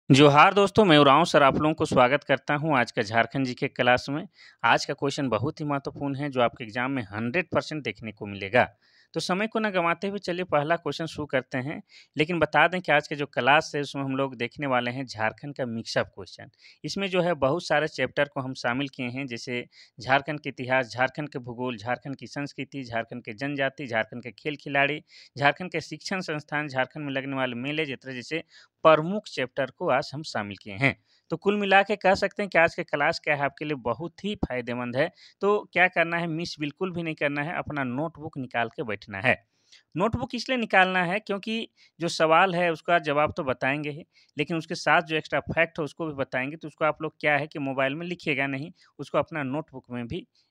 जोहार दोस्तों, मैं उरांव सर आप लोगों को स्वागत करता हूँ आज का झारखंड जीके क्लास में। आज का क्वेश्चन बहुत ही महत्वपूर्ण है जो आपके एग्जाम में 100% देखने को मिलेगा। तो समय को ना गंवाते हुए चलिए पहला क्वेश्चन शुरू करते हैं। लेकिन बता दें कि आज का जो क्लास है उसमें हम लोग देखने वाले हैं झारखंड का मिक्सअप क्वेश्चन। इसमें जो है बहुत सारे चैप्टर को हम शामिल किए हैं, जैसे झारखंड के इतिहास, झारखंड के भूगोल, झारखंड की संस्कृति, झारखंड के जनजाति, झारखंड के खेल खिलाड़ी, झारखंड के शिक्षण संस्थान, झारखंड में लगने वाले मेले जत्रा जैसे प्रमुख चैप्टर को आज हम शामिल किए हैं। तो कुल मिला के कह सकते हैं कि आज का क्लास क्या है आपके लिए बहुत ही फ़ायदेमंद है। तो क्या करना है, मिस बिल्कुल भी नहीं करना है, अपना नोटबुक निकाल के बैठना है। नोटबुक इसलिए निकालना है क्योंकि जो सवाल है उसका जवाब तो बताएँगे ही, लेकिन उसके साथ जो एक्स्ट्रा फैक्ट है उसको भी बताएँगे, तो उसको आप लोग क्या है कि मोबाइल में लिखिएगा नहीं, उसको अपना नोटबुक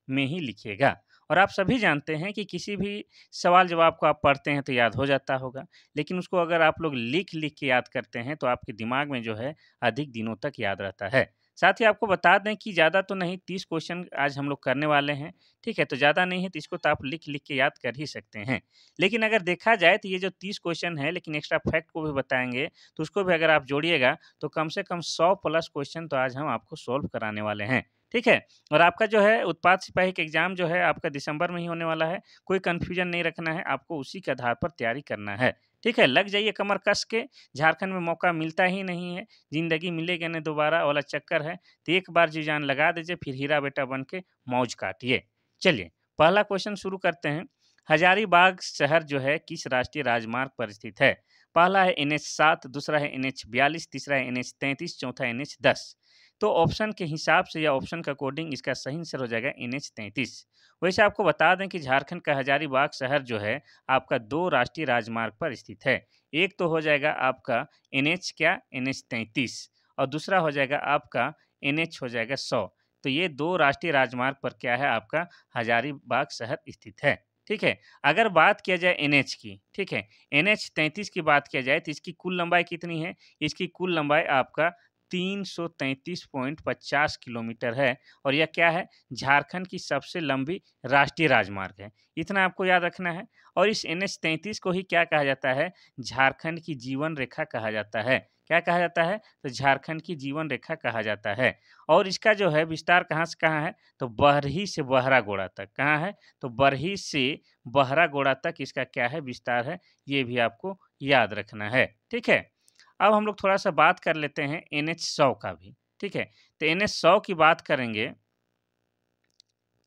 में ही लिखिएगा। और आप सभी जानते हैं कि किसी भी सवाल जवाब को आप पढ़ते हैं तो याद हो जाता होगा, लेकिन उसको अगर आप लोग लिख-लिख के याद करते हैं तो आपके दिमाग में जो है अधिक दिनों तक याद रहता है। साथ ही आपको बता दें कि ज़्यादा तो नहीं, 30 क्वेश्चन आज हम लोग करने वाले हैं, ठीक है? तो ज़्यादा नहीं है तो इसको तो आप लिख-लिख के याद कर ही सकते हैं। लेकिन अगर देखा जाए तो ये जो 30 क्वेश्चन है लेकिन एक्स्ट्रा फैक्ट को भी बताएँगे, तो उसको भी अगर आप जोड़िएगा तो कम से कम 100 प्लस क्वेश्चन तो आज हम आपको सॉल्व कराने वाले हैं, ठीक है? और आपका जो है उत्पाद सिपाही का एग्ज़ाम जो है आपका दिसंबर में ही होने वाला है। कोई कन्फ्यूज़न नहीं रखना है, आपको उसी के आधार पर तैयारी करना है, ठीक है? लग जाइए कमर कस के, झारखंड में मौका मिलता ही नहीं है, ज़िंदगी मिलेगा नहीं दोबारा वाला चक्कर है, तो एक बार जी जान लगा दीजिए फिर हीरा बेटा बन के मौज काटिए। चलिए, पहला क्वेश्चन शुरू करते हैं। हजारीबाग शहर जो है किस राष्ट्रीय राजमार्ग पर स्थित है? पहला है एनएच 7, दूसरा है एनएच 42, तीसरा है एनएच 33, चौथा एनएच 10। तो ऑप्शन के हिसाब से या ऑप्शन के अकॉर्डिंग इसका सही आंसर हो जाएगा एनएच 33। वैसे आपको बता दें कि झारखंड का हजारीबाग शहर जो है आपका 2 राष्ट्रीय राजमार्ग पर स्थित है। एक तो हो जाएगा आपका एनएच क्या? एनएच 33 और दूसरा हो जाएगा आपका एनएच हो जाएगा 100। तो ये 2 राष्ट्रीय राजमार्ग पर क्या है आपका हजारीबाग शहर स्थित है, ठीक है? अगर बात किया जाए एनएच की, ठीक है? एनएच 33 की बात किया जाए तो इसकी कुल लंबाई कितनी है? इसकी कुल लंबाई आपका 333.50 किलोमीटर है और यह क्या है? झारखंड की सबसे लंबी राष्ट्रीय राजमार्ग है। इतना आपको याद रखना है और इस एनएच 33 को ही क्या कहा जाता है? झारखंड की जीवन रेखा कहा जाता है। क्या कहा जाता है? तो झारखंड की जीवन रेखा कहा जाता है और इसका जो है विस्तार कहाँ से कहाँ है? तो बरही से बहरागोड़ा तक। कहाँ है? तो बरही से बहरागोड़ा तक इसका क्या है? विस्तार है। ये भी आपको याद रखना है। ठीक है? अब हम लोग थोड़ा-सा बात कर लेते हैं एनएच 100 का भी, ठीक है? तो एनएच 100 की बात करेंगे,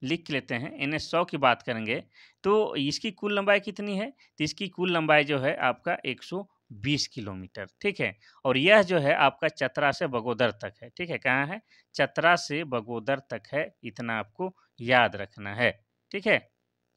लिख लेते हैं, एनएच 100 की बात करेंगे, तो इसकी कुल लंबाई कितनी है? तो इसकी कुल लंबाई जो है आपका 120 किलोमीटर, ठीक है? और यह जो है आपका चतरा से बगोदर तक है, ठीक है? कहाँ है? चतरा से बगोदर तक है, इतना आपको याद रखना है, ठीक है?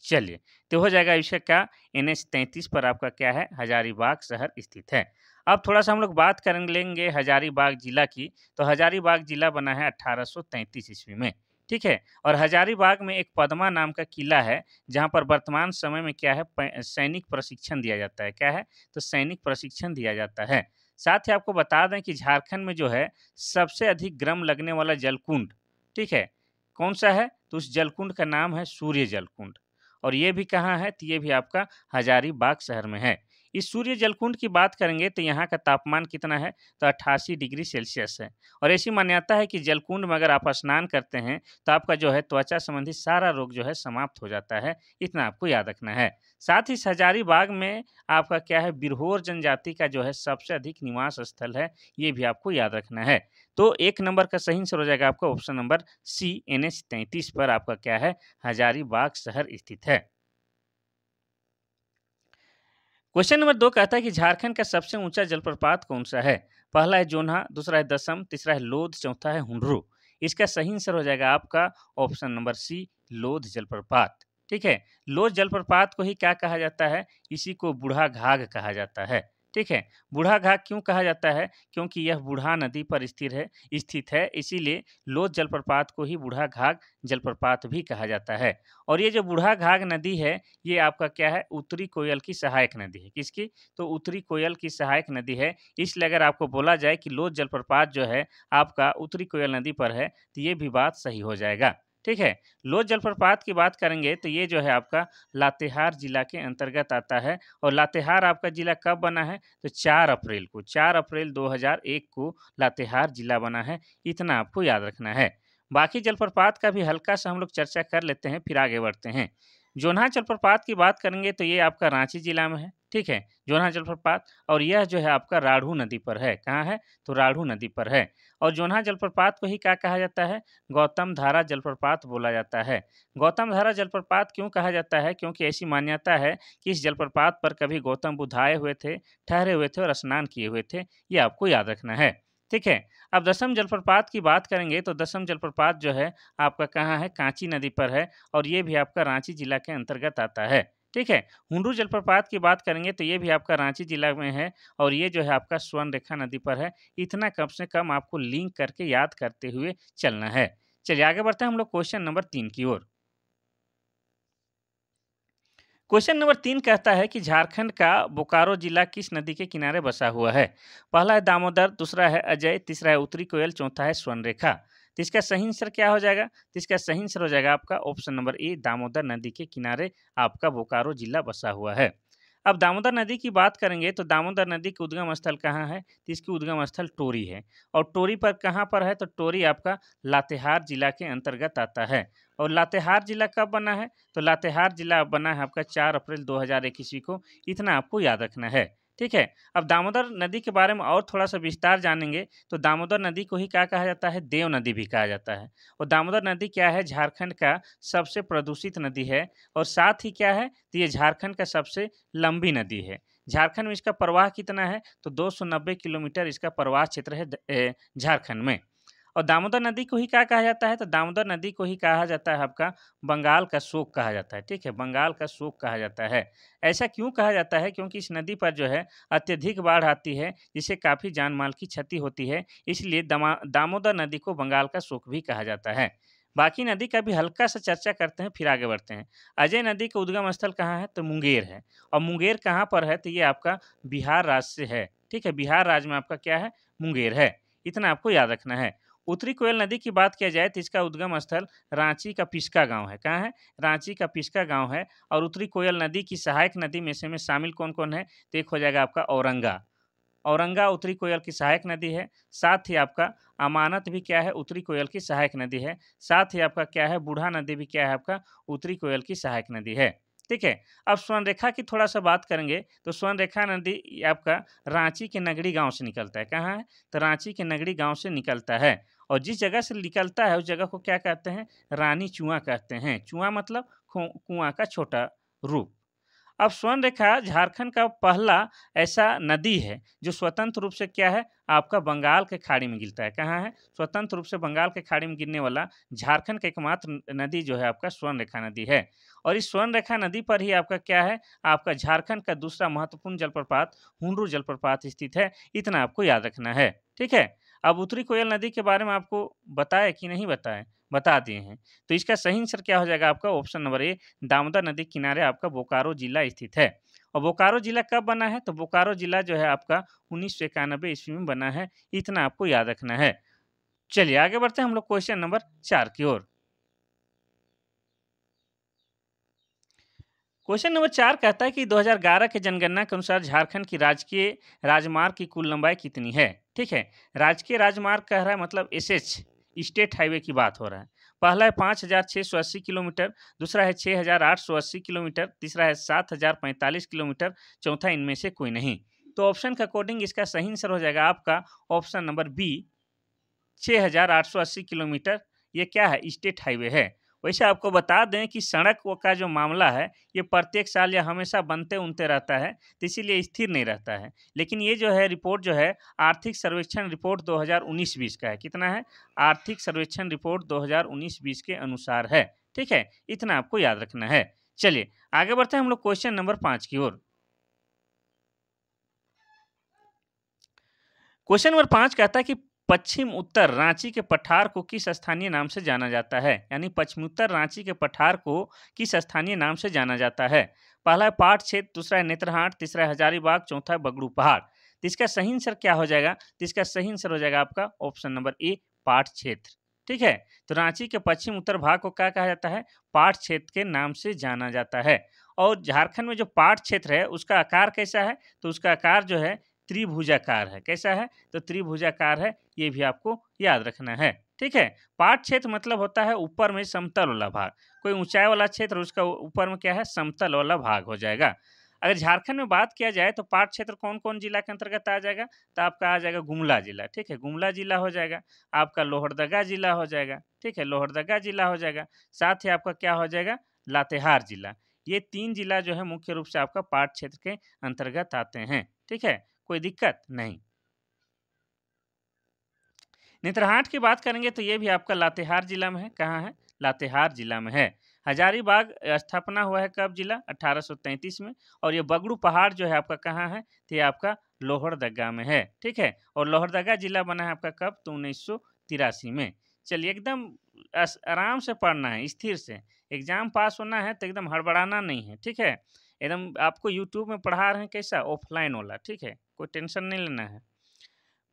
चलिए, तो हो जाएगा इसका क्या? एनएच 33 पर आपका क्या है? हजारीबाग शहर स्थित है। अब थोड़ा-सा हम लोग बात कर लेंगे हजारीबाग जिला की, तो हजारीबाग जिला बना है 1833 ईस्वी में, ठीक है? और हजारीबाग में एक पदमा नाम का किला है, जहाँ पर वर्तमान समय में क्या है सैनिक प्रशिक्षण दिया जाता है। क्या है? तो सैनिक प्रशिक्षण दिया जाता है। साथ ही आपको बता दें कि झारखंड में जो है सबसे अधिक ग्रम लगने वाला जलकुंड, ठीक है? कौन-सा है? तो उस जलकुंड का नाम है सूर्य जलकुंड और ये भी कहाँ है? तो ये भी आपका हजारीबाग शहर में है। इस सूर्य जलकुंड की बात करेंगे तो यहाँ का तापमान कितना है? तो 88 डिग्री सेल्सियस है और ऐसी मान्यता है कि जलकुंड में अगर आप स्नान करते हैं, तो आपका जो है त्वचा संबंधी सारा रोग जो है समाप्त हो जाता है, इतना आपको याद रखना है। साथ ही इस हजारीबाग में आपका क्या है बिरहोर जनजाति का जो है सबसे अधिक निवास स्थल है, ये भी आपको याद रखना है। तो 1 नंबर का सही आंसर हो जाएगा आपका ऑप्शन नंबर सी एनएच 33 पर आपका क्या है हजारीबाग शहर स्थित है। क्वेश्चन नंबर 2 कहता है कि झारखंड का सबसे ऊंचा जलप्रपात कौन-सा है? पहला है जोन्हा, दूसरा है दसम, तीसरा है लोध, चौथा है हुंडरू। इसका सही आंसर हो जाएगा आपका ऑप्शन नंबर सी लोध जलप्रपात। ठीक है? लोध जलप्रपात को ही क्या कहा जाता है? इसी को बूढ़ा घाघ कहा जाता है। ठीक है? बूढ़ा घाघ क्यों कहा जाता है? क्योंकि यह बूढ़ा नदी पर स्थित है, इसीलिए लोध जलप्रपात को ही बूढ़ा घाघ जलप्रपात भी कहा जाता है। और ये जो बूढ़ा घाघ नदी है, ये आपका क्या है उत्तरी कोयल की सहायक नदी है। किसकी? तो उत्तरी कोयल की सहायक नदी है। इसलिए अगर आपको बोला जाए कि लोध जलप्रपात जो है आपका उत्तरी कोयल नदी पर है, तो ये भी बात सही हो जाएगा। ठीक है। लोध जलप्रपात की बात करेंगे तो ये जो है आपका लातेहार जिला के अंतर्गत आता है और लातेहार आपका जिला कब बना है तो 4 अप्रैल को, 4 अप्रैल 2001 को लातेहार जिला बना है। इतना आपको याद रखना है। बाकी जलप्रपात का भी हल्का सा हम लोग चर्चा कर लेते हैं, फिर आगे बढ़ते हैं। जोन्हा जलप्रपात की बात करेंगे तो ये आपका रांची जिला में है, ठीक है, जोन्हा जलप्रपात। और यह जो है आपका राढ़ू नदी पर है। कहाँ है तो राढ़ू नदी पर है। और जोन्हा जलप्रपात को ही क्या कहा जाता है, गौतम धारा जलप्रपात बोला जाता है। गौतम धारा जलप्रपात क्यों कहा जाता है, क्योंकि ऐसी मान्यता है कि इस जलप्रपात पर कभी गौतम बुद्ध आए हुए थे, ठहरे हुए थे और स्नान किए हुए थे। ये आपको याद रखना है, ठीक है। अब दसम जलप्रपात की बात करेंगे तो दसम जलप्रपात जो है आपका कहाँ है, कांची नदी पर है और ये भी आपका रांची जिला के अंतर्गत आता है, ठीक है। हुंडरू जलप्रपात की बात करेंगे तो ये भी आपका रांची जिला में है और ये जो है आपका स्वर्णरेखा नदी पर है। इतना कम से कम आपको लिंक करके याद करते हुए चलना है। चलिए आगे बढ़ते हैं हम लोग क्वेश्चन नंबर 3 की ओर। क्वेश्चन नंबर 3 कहता है कि झारखंड का बोकारो जिला किस नदी के किनारे बसा हुआ है? पहला है दामोदर, दूसरा है अजय, तीसरा है उत्तरी कोयल, चौथा है स्वर्णरेखा। तो इसका सही आंसर क्या हो जाएगा? तो इसका सही आंसर हो जाएगा आपका ऑप्शन नंबर ए, दामोदर नदी के किनारे आपका बोकारो जिला बसा हुआ है। अब दामोदर नदी की बात करेंगे तो दामोदर नदी का उद्गम स्थल कहाँ है? तो इसकी उद्गम स्थल टोरी है। और टोरी पर कहाँ पर है? तो टोरी आपका लातेहार जिला के अंतर्गत आता है। और लातेहार जिला कब बना है? तो लातेहार जिला बना है आपका 4 अप्रैल 2001 ईस्वी को। इतना आपको याद रखना है, ठीक है। अब दामोदर नदी के बारे में और थोड़ा सा विस्तार जानेंगे तो दामोदर नदी को ही क्या कहा जाता है? देव नदी भी कहा जाता है। और दामोदर नदी क्या है? झारखंड का सबसे प्रदूषित नदी है और साथ ही क्या है तो ये झारखंड का सबसे लंबी नदी है। झारखंड में इसका प्रवाह कितना है? तो 290 किलोमीटर इसका प्रवाह क्षेत्र है झारखंड में। और दामोदर नदी को ही क्या कहा जाता है? तो दामोदर नदी को ही कहा जाता है आपका बंगाल का शोक कहा जाता है, ठीक है, बंगाल का शोक कहा जाता है। ऐसा क्यों कहा जाता है? क्योंकि इस नदी पर जो है अत्यधिक बाढ़ आती है, जिससे काफ़ी जान माल की क्षति होती है, इसलिए दामोदर नदी को बंगाल का शोक भी कहा जाता है। बाकी नदी का भी हल्का सा चर्चा करते हैं, फिर आगे बढ़ते हैं। अजय नदी का उद्गम स्थल कहाँ है? तो मुंगेर है। और मुंगेर कहाँ पर है? तो ये आपका बिहार राज्य से है, ठीक है, बिहार राज्य में आपका क्या है? मुंगेर है। इतना आपको याद रखना है। उत्तरी कोयल नदी की बात किया जाए तो इसका उद्गम स्थल रांची का पिस्का गांव है। कहाँ है? रांची का पिस्का गांव है। और उत्तरी कोयल नदी की सहायक नदी में से शामिल कौन-कौन है? तो एक हो जाएगा आपका औरंगा। औरंगा उत्तरी कोयल की सहायक नदी है। साथ ही आपका अमानत भी क्या है? उत्तरी कोयल की सहायक नदी है। साथ ही आपका क्या है? बूढ़ा नदी भी क्या है आपका? उत्तरी कोयल की सहायक नदी है। ठीक है। अब स्वर्णरेखा की थोड़ा-सा बात करेंगे तो स्वर्णरेखा नदी ये आपका रांची के नगड़ी गाँव से निकलता है। कहाँ है? तो रांची के नगड़ी गाँव से निकलता है। और जिस जगह से निकलता है उस जगह को क्या कहते हैं? रानी चुआ कहते हैं। चुआ मतलब कुआँ का छोटा रूप। अब स्वर्णरेखा झारखंड का पहला ऐसा नदी है जो स्वतंत्र रूप से क्या है आपका बंगाल के खाड़ी में गिरता है। कहाँ है? स्वतंत्र रूप से बंगाल के खाड़ी में गिरने वाला झारखंड का एकमात्र नदी जो है आपका स्वर्णरेखा नदी है। और इस स्वर्णरेखा नदी पर ही आपका क्या है आपका झारखंड का दूसरा महत्वपूर्ण जलप्रपात हुंडरू जलप्रपात स्थित है। इतना आपको याद रखना है, ठीक है। अब उत्तरी कोयल नदी के बारे में आपको बताए कि नहीं बताए? बता दिए हैं। तो इसका सही आंसर क्या हो जाएगा आपका ऑप्शन नंबर ए, दामोदर नदी किनारे आपका बोकारो जिला स्थित है। और बोकारो जिला कब बना है? तो बोकारो जिला जो है आपका 1991 ईस्वी में बना है। इतना आपको याद रखना है। चलिए आगे बढ़ते हैं हम लोग क्वेश्चन नंबर 4 की ओर। क्वेश्चन नंबर 4 कहता है कि 2011 के जनगणना के अनुसार झारखंड की राजकीय राजमार्ग की कुल लंबाई कितनी है? ठीक है, राजकीय राजमार्ग कह रहा है मतलब एसएच स्टेट हाईवे की बात हो रहा है। पहला है 5,680 किलोमीटर, दूसरा है 6,880 किलोमीटर, तीसरा है 7,045 किलोमीटर, चौथा इनमें से कोई नहीं। तो ऑप्शन के अकॉर्डिंग इसका सही आंसर हो जाएगा आपका ऑप्शन नंबर बी, 6,880 किलोमीटर। ये क्या है? स्टेट हाईवे है। वैसे आपको बता दें कि सड़क का जो मामला है, ये प्रत्येक साल या हमेशा बनते-उनते रहता है, तो इसीलिए स्थिर नहीं रहता है। लेकिन ये जो है रिपोर्ट जो है, आर्थिक सर्वेक्षण रिपोर्ट 2019-20 का है। कितना है? आर्थिक सर्वेक्षण रिपोर्ट 2019-20 के अनुसार है। ठीक है? इतना आपको याद रखना है। चलिए, आगे बढ़ते हैं हम लोग क्वेश्चन नंबर 5 की ओर। क्वेश्चन नंबर 5 कहता है कि पश्चिम उत्तर रांची के पठार को किस स्थानीय नाम से जाना जाता है? यानी पश्चिम उत्तर रांची के पठार को किस स्थानीय नाम से जाना जाता है? पहला है पाट क्षेत्र, दूसरा है नेत्रहाट, तीसरा है हजारीबाग, चौथा है बगड़ू पहाड़। तो इसका सही आंसर क्या हो जाएगा? तो इसका सही आंसर हो जाएगा आपका ऑप्शन नंबर ए, पाट क्षेत्र। ठीक है। तो रांची के पश्चिम उत्तर भाग को क्या कहा जाता है? पाट क्षेत्र के नाम से जाना जाता है। और झारखंड में जो पाट क्षेत्र है उसका आकार कैसा है? तो उसका आकार जो है त्रिभुजाकार है। कैसा है? तो त्रिभुजाकार है, ये भी आपको याद रखना है। ठीक है। पाट क्षेत्र मतलब होता है ऊपर में समतल वाला भाग। कोई ऊंचाई वाला क्षेत्र, उसका ऊपर में क्या है? समतल वाला भाग हो जाएगा। अगर झारखंड में बात किया जाए तो पाट क्षेत्र कौन कौन जिला के अंतर्गत आ जाएगा? तो आपका आ जाएगा गुमला जिला। ठीक है, गुमला जिला हो जाएगा। आपका लोहरदगा जिला हो जाएगा। ठीक है, लोहरदगा जिला हो जाएगा। साथ ही आपका क्या हो जाएगा? लातेहार जिला। ये 3 जिला जो है मुख्य रूप से आपका पाट क्षेत्र के अंतर्गत आते हैं। ठीक है, कोई दिक्कत नहीं। नेतरहाट की बात करेंगे तो ये भी आपका लातेहार जिला में है। कहाँ है? लातेहार जिला में है। हजारीबाग स्थापना हुआ है कब? जिला 1833 में। और ये बगड़ू पहाड़ जो है आपका कहाँ है? तो ये आपका लोहरदगा में है। ठीक है, और लोहरदगा जिला बना है आपका कब? तो 1983 में। चलिए, एकदम आराम से पढ़ना है, स्थिर से। एग्जाम पास होना है तो एकदम हड़बड़ाना नहीं है। ठीक है, एकदम आपको यूट्यूब में पढ़ा रहे हैं कैसा? ऑफलाइन वाला। ठीक है, कोई टेंशन नहीं लेना है।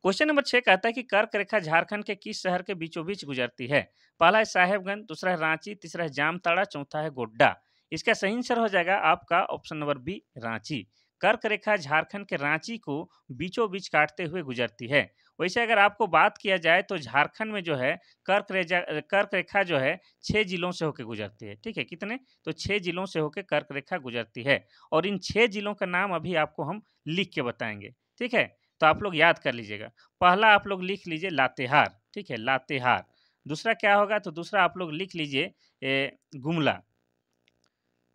क्वेश्चन नंबर 6 कहता है कि कर्क रेखा झारखंड के किस शहर के बीचों बीच गुजरती है? पहला है साहेबगंज, दूसरा है रांची, तीसरा है जामताड़ा, चौथा है गोड्डा। इसका सही आंसर हो जाएगा आपका ऑप्शन नंबर बी, रांची। कर्क रेखा झारखंड के रांची को बीचों बीच काटते हुए गुजरती है। वैसे अगर आपको बात किया जाए तो झारखंड में जो है कर्क रेखा जो है 6 जिलों से होकर गुजरती है। ठीक है, कितने? तो 6 जिलों से होकर कर्क रेखा गुजरती है। और इन 6 जिलों का नाम अभी आपको हम लिख के बताएंगे। ठीक है, तो आप लोग याद कर लीजिएगा। पहला आप लोग लिख लीजिए लातेहार। ठीक है, लातेहार। दूसरा क्या होगा? तो दूसरा आप लोग लिख लीजिए गुमला।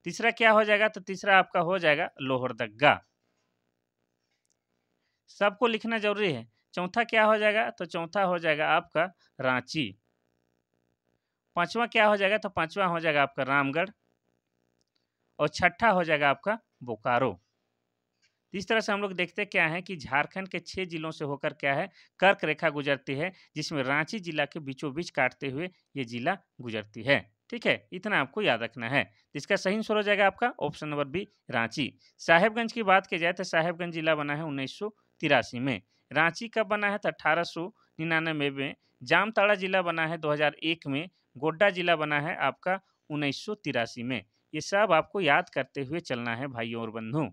तीसरा क्या हो जाएगा? तो तीसरा आपका हो जाएगा लोहरदगा। सबको लिखना जरूरी है। चौथा क्या हो जाएगा? तो चौथा हो जाएगा आपका रांची। पांचवा क्या हो जाएगा? तो पांचवा हो जाएगा आपका रामगढ़। और छठा हो जाएगा आपका बोकारो। इस तरह से हम लोग देखते क्या है कि झारखंड के 6 जिलों से होकर क्या है? कर्क रेखा गुजरती है, जिसमें रांची जिला के बीचों बीच काटते हुए ये जिला गुजरती है। ठीक है, इतना आपको याद रखना है। इसका सही आंसर हो जाएगा आपका option number B, Ranchi. Sahebganj की बात की जाए तो साहेबगंज जिला बना है 1983 में। रांची कब बना है? तो 1899 में। जामताड़ा जिला बना है 2001 में। गोड्डा जिला बना है आपका 1983 में। ये सब आपको याद करते हुए चलना है भाइयों और बंधु।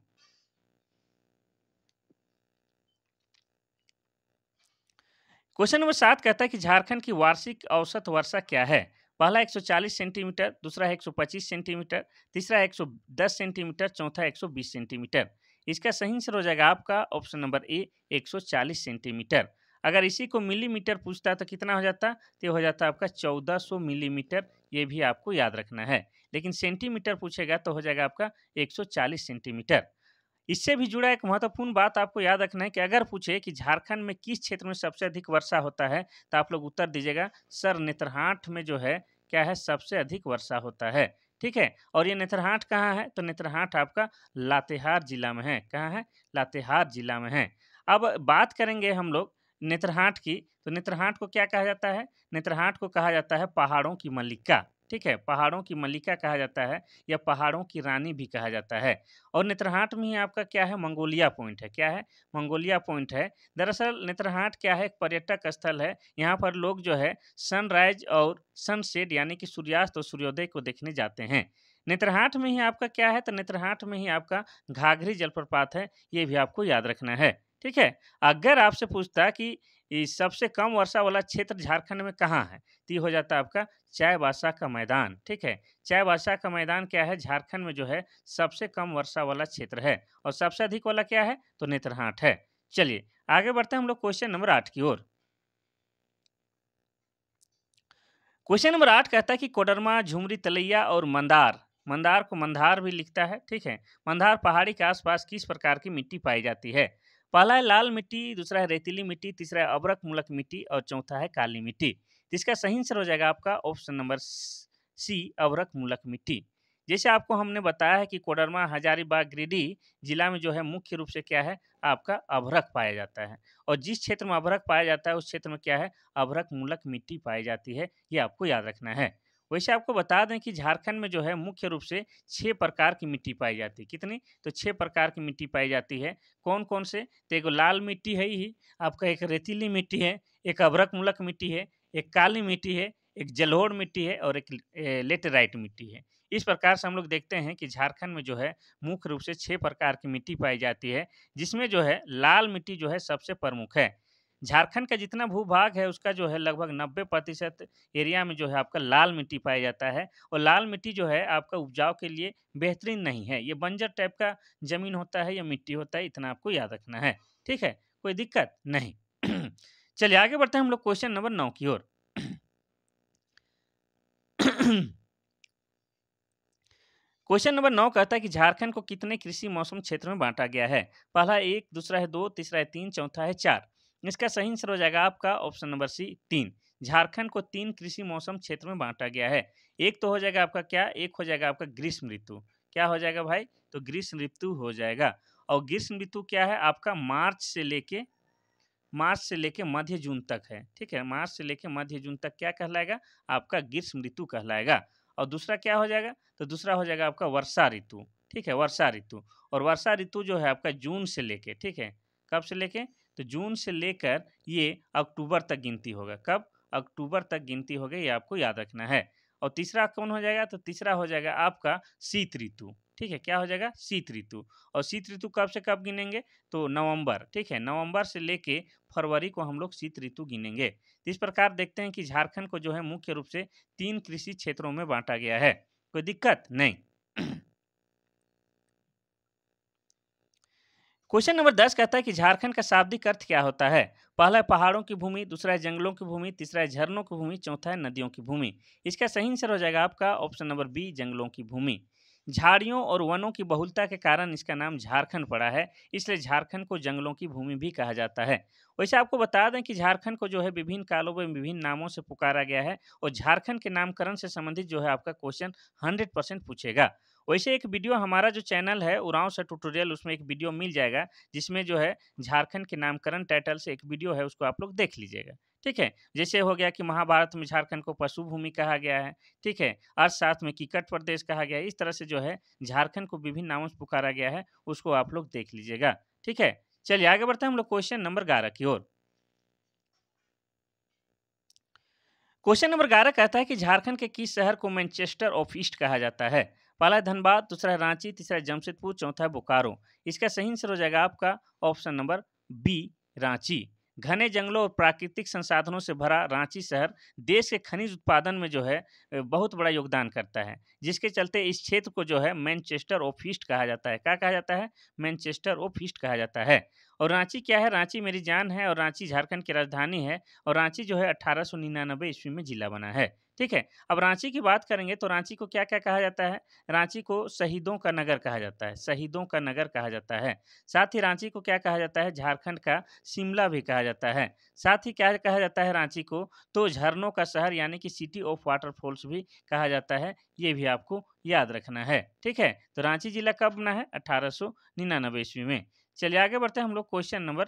क्वेश्चन नंबर 7 कहता है कि झारखंड की वार्षिक औसत वर्षा क्या है? पहला 140 सेंटीमीटर, दूसरा है 125 सेंटीमीटर, तीसरा है 110 सेंटीमीटर, चौथा है 120 सेंटीमीटर। इसका सही आंसर हो जाएगा आपका ऑप्शन नंबर ए, 140 सेंटीमीटर। अगर इसी को मिलीमीटर पूछता तो कितना हो जाता? तो हो जाता आपका 1400 मिलीमीटर। ये भी आपको याद रखना है। लेकिन सेंटीमीटर पूछेगा तो हो जाएगा आपका 140 सेंटीमीटर। इससे भी जुड़ा एक महत्वपूर्ण बात आपको याद रखना है कि अगर पूछे कि झारखंड में किस क्षेत्र में सबसे अधिक वर्षा होता है, तो आप लोग उत्तर दीजिएगा सर नेतरहाट में जो है क्या है? सबसे अधिक वर्षा होता है। ठीक है, और ये नेतरहाट कहाँ है? तो नेतरहाट आपका लातेहार जिला में है। कहाँ है? लातेहार जिला में है। अब बात करेंगे हम लोग नेतरहाट की। तो नेतरहाट को क्या कहा जाता है? नेतरहाट को कहा जाता है पहाड़ों की मल्लिका। ठीक है, पहाड़ों की मल्लिका कहा जाता है, या पहाड़ों की रानी भी कहा जाता है। और नेतरहाट में ही आपका क्या है? मंगोलिया पॉइंट है। क्या है? मंगोलिया पॉइंट है। दरअसल नेतरहाट क्या है? एक पर्यटक स्थल है। यहाँ पर लोग जो है सनराइज और सनसेट यानी कि सूर्यास्त और सूर्योदय को देखने जाते हैं। नेतरहाट में ही आपका क्या है? तो नेतरहाट में ही आपका घाघरी जलप्रपात है। ये भी आपको याद रखना है। ठीक है, अगर आपसे पूछता कि सबसे कम वर्षा वाला क्षेत्र झारखंड में कहाँ है, तो ये हो जाता है आपका चाईबासा का मैदान। ठीक है, चाईबासा का मैदान क्या है? झारखंड में जो है सबसे कम वर्षा वाला क्षेत्र है। और सबसे अधिक वाला क्या है? तो नेतरहाट है। चलिए आगे बढ़ते हैं हम लोग क्वेश्चन नंबर 8 की ओर। क्वेश्चन नंबर 8 कहता है कि कोडरमा, झुमरी, तलैया और मंदार, मंदार को मंदार भी लिखता है। ठीक है, मंदार पहाड़ी के आसपास किस प्रकार की मिट्टी पाई जाती है? पहला है लाल मिट्टी, दूसरा है रेतीली मिट्टी, तीसरा है अब्रक मूलक मिट्टी और चौथा है काली मिट्टी। तो इसका सही आंसर हो जाएगा आपका ऑप्शन नंबर सी, अब्रक मूलक मिट्टी। जैसे आपको हमने बताया है कि कोडरमा, हजारीबाग, गिरिडीह जिला में जो है मुख्य रूप से क्या है? आपका अभ्रक पाया जाता है। और जिस क्षेत्र में अभ्रक पाया जाता है उस क्षेत्र में क्या है? अभ्रक मूलक मिट्टी पाई जाती है। ये आपको याद रखना है। वैसे आपको बता दें कि झारखंड में जो है मुख्य रूप से 6 प्रकार की मिट्टी पाई जाती है। कितनी? तो 6 प्रकार की मिट्टी पाई जाती है। कौन-कौन से? तो एक लाल मिट्टी है ही, आपका एक रेतीली मिट्टी है, एक अभ्रक मूलक मिट्टी है, एक काली मिट्टी है, एक जलोढ़ मिट्टी है और एक लेटेराइट मिट्टी है। इस प्रकार से हम लोग देखते हैं कि झारखंड में जो है मुख्य रूप से 6 प्रकार की मिट्टी पाई जाती है, जिसमें जो है लाल मिट्टी जो है सबसे प्रमुख है। झारखंड का जितना भू-भाग है उसका जो है लगभग 90% एरिया में जो है आपका लाल मिट्टी पाया जाता है और लाल मिट्टी जो है आपका उपजाऊ के लिए बेहतरीन नहीं है। ये बंजर टाइप का ज़मीन होता है या मिट्टी होता है, इतना आपको याद रखना है। ठीक है? कोई दिक्कत नहीं। चलिए आगे बढ़ते हैं हम लोग क्वेश्चन नंबर 9 की ओर। क्वेश्चन नंबर 9 कहता है कि झारखंड को कितने कृषि मौसम क्षेत्र में बांटा गया है? पहला 1, दूसरा है 2, तीसरा है 3, चौथा है 4। इसका सही आंसर हो जाएगा आपका ऑप्शन नंबर सी 3। झारखंड को 3 कृषि मौसम क्षेत्र में बांटा गया है। एक तो हो जाएगा आपका क्या? एक हो जाएगा आपका ग्रीष्म ऋतु। क्या हो जाएगा भाई? तो ग्रीष्म ऋतु हो जाएगा। और ग्रीष्म ऋतु क्या है? आपका मार्च से लेके मध्य जून तक है। ठीक है? मार्च से लेके मध्य जून तक क्या कहलाएगा? आपका ग्रीष्म ऋतु कहलाएगा। और दूसरा क्या हो जाएगा? तो दूसरा हो जाएगा आपका वर्षा ऋतु। ठीक है? वर्षा ऋतु। और वर्षा ऋतु जो है आपका जून से लेके, ठीक है? कब से लेके? तो जून से लेकर ये अक्टूबर तक गिनती होगा। कब? अक्टूबर तक गिनती होगी, ये आपको याद रखना है। और तीसरा कौन हो जाएगा? तो तीसरा हो जाएगा आपका शीत ऋतु। ठीक है? क्या हो जाएगा? शीत ऋतु। और शीत ऋतु कब से कब गिनेंगे? तो नवंबर। ठीक है? नवंबर से लेके फरवरी को हम लोग शीत ऋतु गिनेंगे। इस प्रकार देखते हैं कि झारखंड को जो है मुख्य रूप से 3 कृषि क्षेत्रों में बाँटा गया है। कोई दिक्कत? नहीं। क्वेश्चन नंबर 10 कहता है कि झारखंड का शाब्दिक अर्थ क्या होता है? पहला है पहाड़ों की भूमि, दूसरा है जंगलों की भूमि, तीसरा है झरनों की भूमि, चौथा है नदियों की भूमि। इसका सही आंसर हो जाएगा आपका ऑप्शन नंबर बी जंगलों की भूमि। झाड़ियों और वनों की बहुलता के कारण इसका नाम झारखंड पड़ा है, इसलिए झारखंड को जंगलों की भूमि भी कहा जाता है। वैसे आपको बता दें कि झारखंड को जो है विभिन्न कालों में विभिन्न नामों से पुकारा गया है और झारखंड के नामकरण से संबंधित जो है आपका क्वेश्चन 100% पूछेगा। वैसे एक वीडियो हमारा जो चैनल है उरांव से ट्यूटोरियल, उसमें एक वीडियो मिल जाएगा जिसमें जो है झारखंड के नामकरण टाइटल से एक वीडियो है, उसको आप लोग देख लीजिएगा। ठीक है? जैसे हो गया कि महाभारत में झारखंड को पशु भूमि कहा गया है। ठीक है? अर्थशास्त्र में किकट प्रदेश कहा गया है। इस तरह से जो है झारखंड को विभिन्न नामों से पुकारा गया है, उसको आप लोग देख लीजिएगा। ठीक है? चलिए आगे बढ़ते हैं हम लोग क्वेश्चन नंबर 11 की ओर। क्वेश्चन नंबर 11 कहता है कि झारखंड के किस शहर को मैनचेस्टर ऑफ ईस्ट कहा जाता है? पहला है धनबाद, दूसरा है रांची, तीसरा है जमशेदपुर, चौथा है बोकारो। इसका सही आंसर हो जाएगा आपका ऑप्शन नंबर बी रांची। घने जंगलों और प्राकृतिक संसाधनों से भरा रांची शहर देश के खनिज उत्पादन में जो है बहुत बड़ा योगदान करता है, जिसके चलते इस क्षेत्र को जो है मैनचेस्टर ऑफ ईस्ट कहा जाता है। क्या कहा जाता है? मैनचेस्टर ऑफ ईस्ट कहा जाता है। और रांची क्या है? रांची मेरी जान है और रांची झारखंड की राजधानी है। और रांची जो है 1899 ईस्वी में जिला बना है। ठीक है? अब रांची की बात करेंगे तो रांची को क्या-क्या कहा जाता है? रांची को शहीदों का नगर कहा जाता है, शहीदों का नगर कहा जाता है। साथ ही रांची को क्या कहा जाता है? झारखंड का शिमला भी कहा जाता है। साथ ही क्या कहा जाता है रांची को? तो झरनों का शहर यानी कि सिटी ऑफ वाटरफॉल्स भी कहा जाता है। ये भी आपको याद रखना है। ठीक है? तो रांची जिला कब बना है? 1899 ईस्वी में। चलिए आगे बढ़ते हैं हम लोग क्वेश्चन नंबर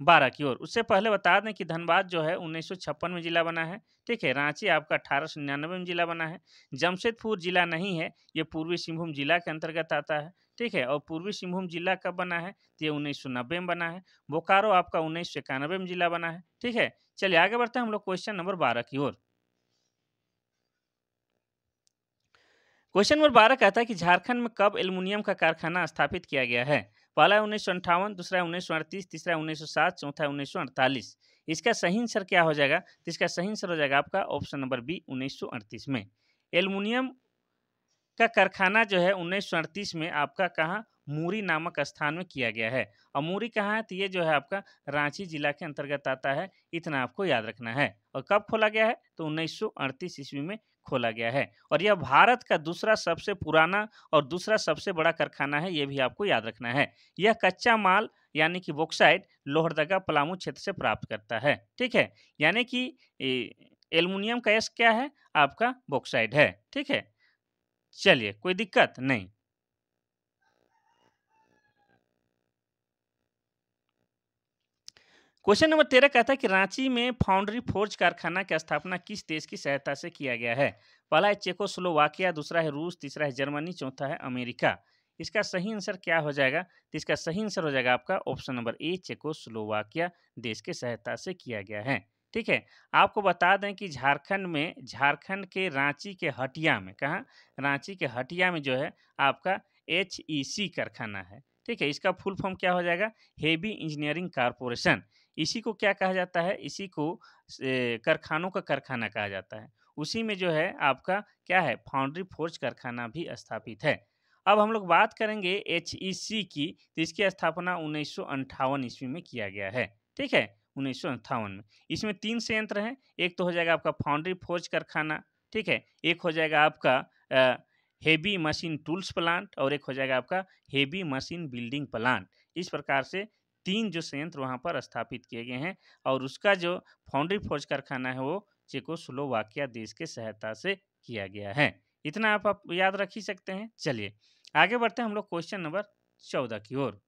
12 की ओर। उससे पहले बता दें कि धनबाद जो है 1956 में जिला बना है। ठीक है? रांची आपका 1899 में जिला बना है। जमशेदपुर जिला नहीं है, ये पूर्वी सिंहभूम जिला के अंतर्गत आता है। ठीक है? और पूर्वी सिंहभूम जिला कब बना है? तो ये 1990 में बना है। बोकारो आपका 1991 में जिला बना है। ठीक है? चलिए आगे बढ़ते हैं हम लोग क्वेश्चन नंबर 12 की ओर। क्वेश्चन नंबर 12 कहता है कि झारखंड में कब एल्युमिनियम का कारखाना स्थापित किया गया है? पहला है 1958, दूसरा है 1938, तीसरा है 1907, चौथा है 1948। इसका सही आंसर क्या हो जाएगा? तो इसका सही आंसर हो जाएगा आपका ऑप्शन नंबर बी 1938 में। एल्युमिनियम का कारखाना जो है 1938 में आपका कहाँ? मूरी नामक स्थान में किया गया है। और मूरी कहाँ है? तो ये जो है आपका रांची जिला के अंतर्गत आता है। इतना आपको याद रखना है। और कब खोला गया है? तो 1938 ईस्वी में खोला गया है। और यह भारत का दूसरा सबसे पुराना और दूसरा सबसे बड़ा कारखाना है, ये भी आपको याद रखना है। यह कच्चा माल यानी कि बॉक्साइट लोहरदगा पलामू क्षेत्र से प्राप्त करता है। ठीक है? यानी कि एल्युमिनियम का एस क्या है? आपका बॉक्साइट है। ठीक है? चलिए, कोई दिक्कत नहीं। क्वेश्चन नंबर 13 कहता है कि रांची में फाउंड्री फोर्ज कारखाना की स्थापना किस देश की सहायता से किया गया है? पहला है चेकोस्लोवाकिया, दूसरा है रूस, तीसरा है जर्मनी, चौथा है अमेरिका। इसका सही आंसर क्या हो जाएगा? तो इसका सही आंसर हो जाएगा आपका ऑप्शन नंबर ए चेकोस्लोवाकिया देश की सहायता से किया गया है। ठीक है। आपको बता दें कि झारखंड के रांची के हटिया में, कहाँ? रांची के हटिया में जो है आपका एचईसी कारखाना है। ठीक है, इसका फुल फॉर्म क्या हो जाएगा? Heavy engineering corporation. इसी को क्या कहा जाता है? इसी को कारखानों का कारखाना कहा जाता है। उसी में जो है आपका क्या है? फाउंड्री फोर्ज कारखाना भी स्थापित है। अब हम लोग बात करेंगे एचईसी की, तो इसकी स्थापना 1958 ईस्वी में किया गया है। ठीक है, 1958 में। इसमें 3 संयंत्र हैं, एक तो हो जाएगा आपका फाउंड्री फोर्ज कारखाना, ठीक है? एक हो जाएगा आपका अ, हेवी मशीन टूल्स प्लांट और एक हो जाएगा आपका हेवी मशीन बिल्डिंग प्लांट। इस प्रकार से 3 जो संयंत्र वहाँ पर स्थापित किए गए हैं और उसका जो फाउंड्री फोर्ज कारखाना है वो चेकोस्लोवाकिया देश के सहायता से किया गया है। इतना आप याद रख ही सकते हैं। चलिए, आगे बढ़ते हैं हम लोग क्वेश्चन नंबर 14 की ओर।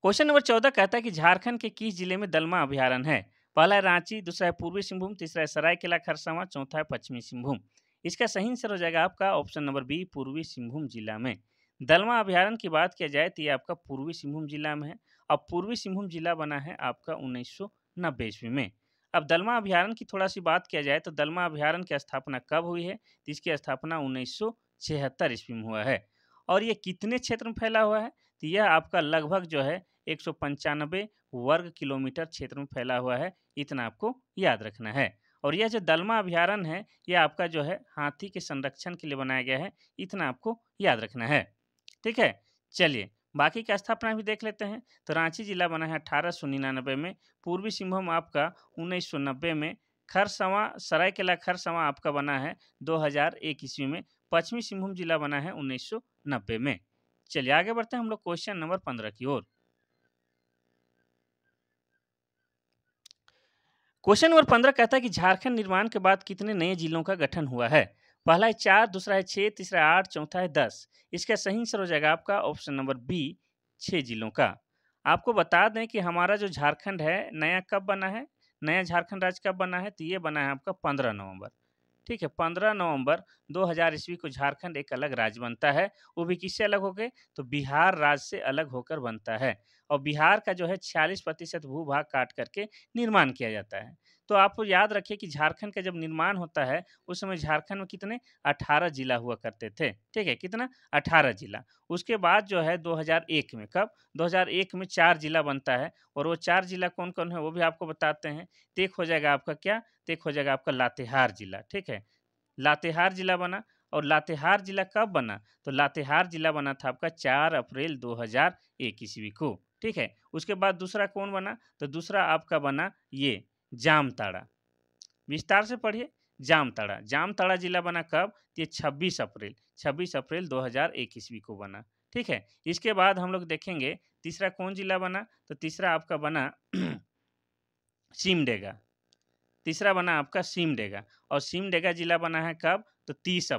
क्वेश्चन नंबर 14 कहता है कि झारखंड के किस जिले में दलमा अभयारण्य है? पहला है रांची, दूसरा है पूर्वी सिंहभूम, तीसरा है सरायकेला खरसावां, चौथा है पश्चिमी सिंहभूम। इसका सही आंसर हो जाएगा आपका ऑप्शन नंबर बी, पूर्वी सिंहभूम जिला में। दलमा अभयारण्य की बात किया जाए तो ये आपका पूर्वी सिंहभूम जिला में है। अब पूर्वी सिंहभूम जिला बना है आपका 1990 ईस्वी में। अब दलमा अभयारण्य की थोड़ा सी बात किया जाए तो दलमा अभयारण्य की स्थापना कब हुई है? तो इसकी स्थापना 1976 ईस्वी में हुआ है। और ये कितने क्षेत्र में फैला हुआ है? तो यह आपका लगभग जो है 195 वर्ग किलोमीटर क्षेत्र में फैला हुआ है। इतना आपको याद रखना है। और यह जो दलमा अभयारण्य है, यह आपका जो है हाथी के संरक्षण के लिए बनाया गया है। इतना आपको याद रखना है। ठीक है? चलिए, बाकी की स्थापना भी देख लेते हैं। तो रांची जिला बना है 1899 में, पूर्वी सिंहभूम आपका 1990 में, खरसवां सरायकेला खरसवां आपका बना है 2001 ईस्वी में, पश्चिमी सिंहभूम जिला बना है 1990 में। चलिए आगे बढ़ते हैं हम लोग क्वेश्चन नंबर 15 की ओर। क्वेश्चन नंबर 15 कहता है कि झारखंड निर्माण के बाद कितने नए जिलों का गठन हुआ है? पहला है 4, दूसरा है 6, तीसरा है 8, चौथा है 10। इसका सही आंसर हो जाएगा आपका ऑप्शन नंबर बी, 6 जिलों का। आपको बता दें कि हमारा जो झारखंड है नया कब बना है? नया झारखंड राज्य कब बना है? तो ये बना है आपका 15 नवंबर। ठीक है, 15 नवंबर 2000 ईस्वी को झारखंड एक अलग राज्य बनता है। वो भी किससे अलग होके? तो बिहार राज्य से अलग होकर बनता है। और बिहार का जो है 46% भू-भाग काट करके निर्माण किया जाता है। तो आप याद रखिए कि झारखंड का जब निर्माण होता है, उस समय झारखंड में कितने 18 जिला हुआ करते थे। ठीक है, कितना? 18 जिला। उसके बाद जो है 2001 में, कब? 2001 में 4 जिला बनता है और वो 4 जिला कौन-कौन है वो भी आपको बताते हैं। तो एक हो जाएगा आपका क्या? तो एक हो जाएगा आपका लातेहार जिला। ठीक है? लातेहार जिला बना। और लातेहार जिला कब बना? तो लातेहार जिला बना था आपका 4 अप्रैल 2001 ईस्वी को। ठीक है? उसके बाद दूसरा कौन बना? तो दूसरा आपका बना ये जामताड़ा। विस्तार से पढ़िए, जामताड़ा। जामताड़ा जिला बना कब? ये 26 अप्रैल 2001 ईस्वी को बना। ठीक है? इसके बाद हम लोग देखेंगे तीसरा कौन जिला बना? तो तीसरा आपका बना सिमडेगा। तीसरा बना आपका सिमडेगा। और सिमडेगा जिला बना है कब? तो 30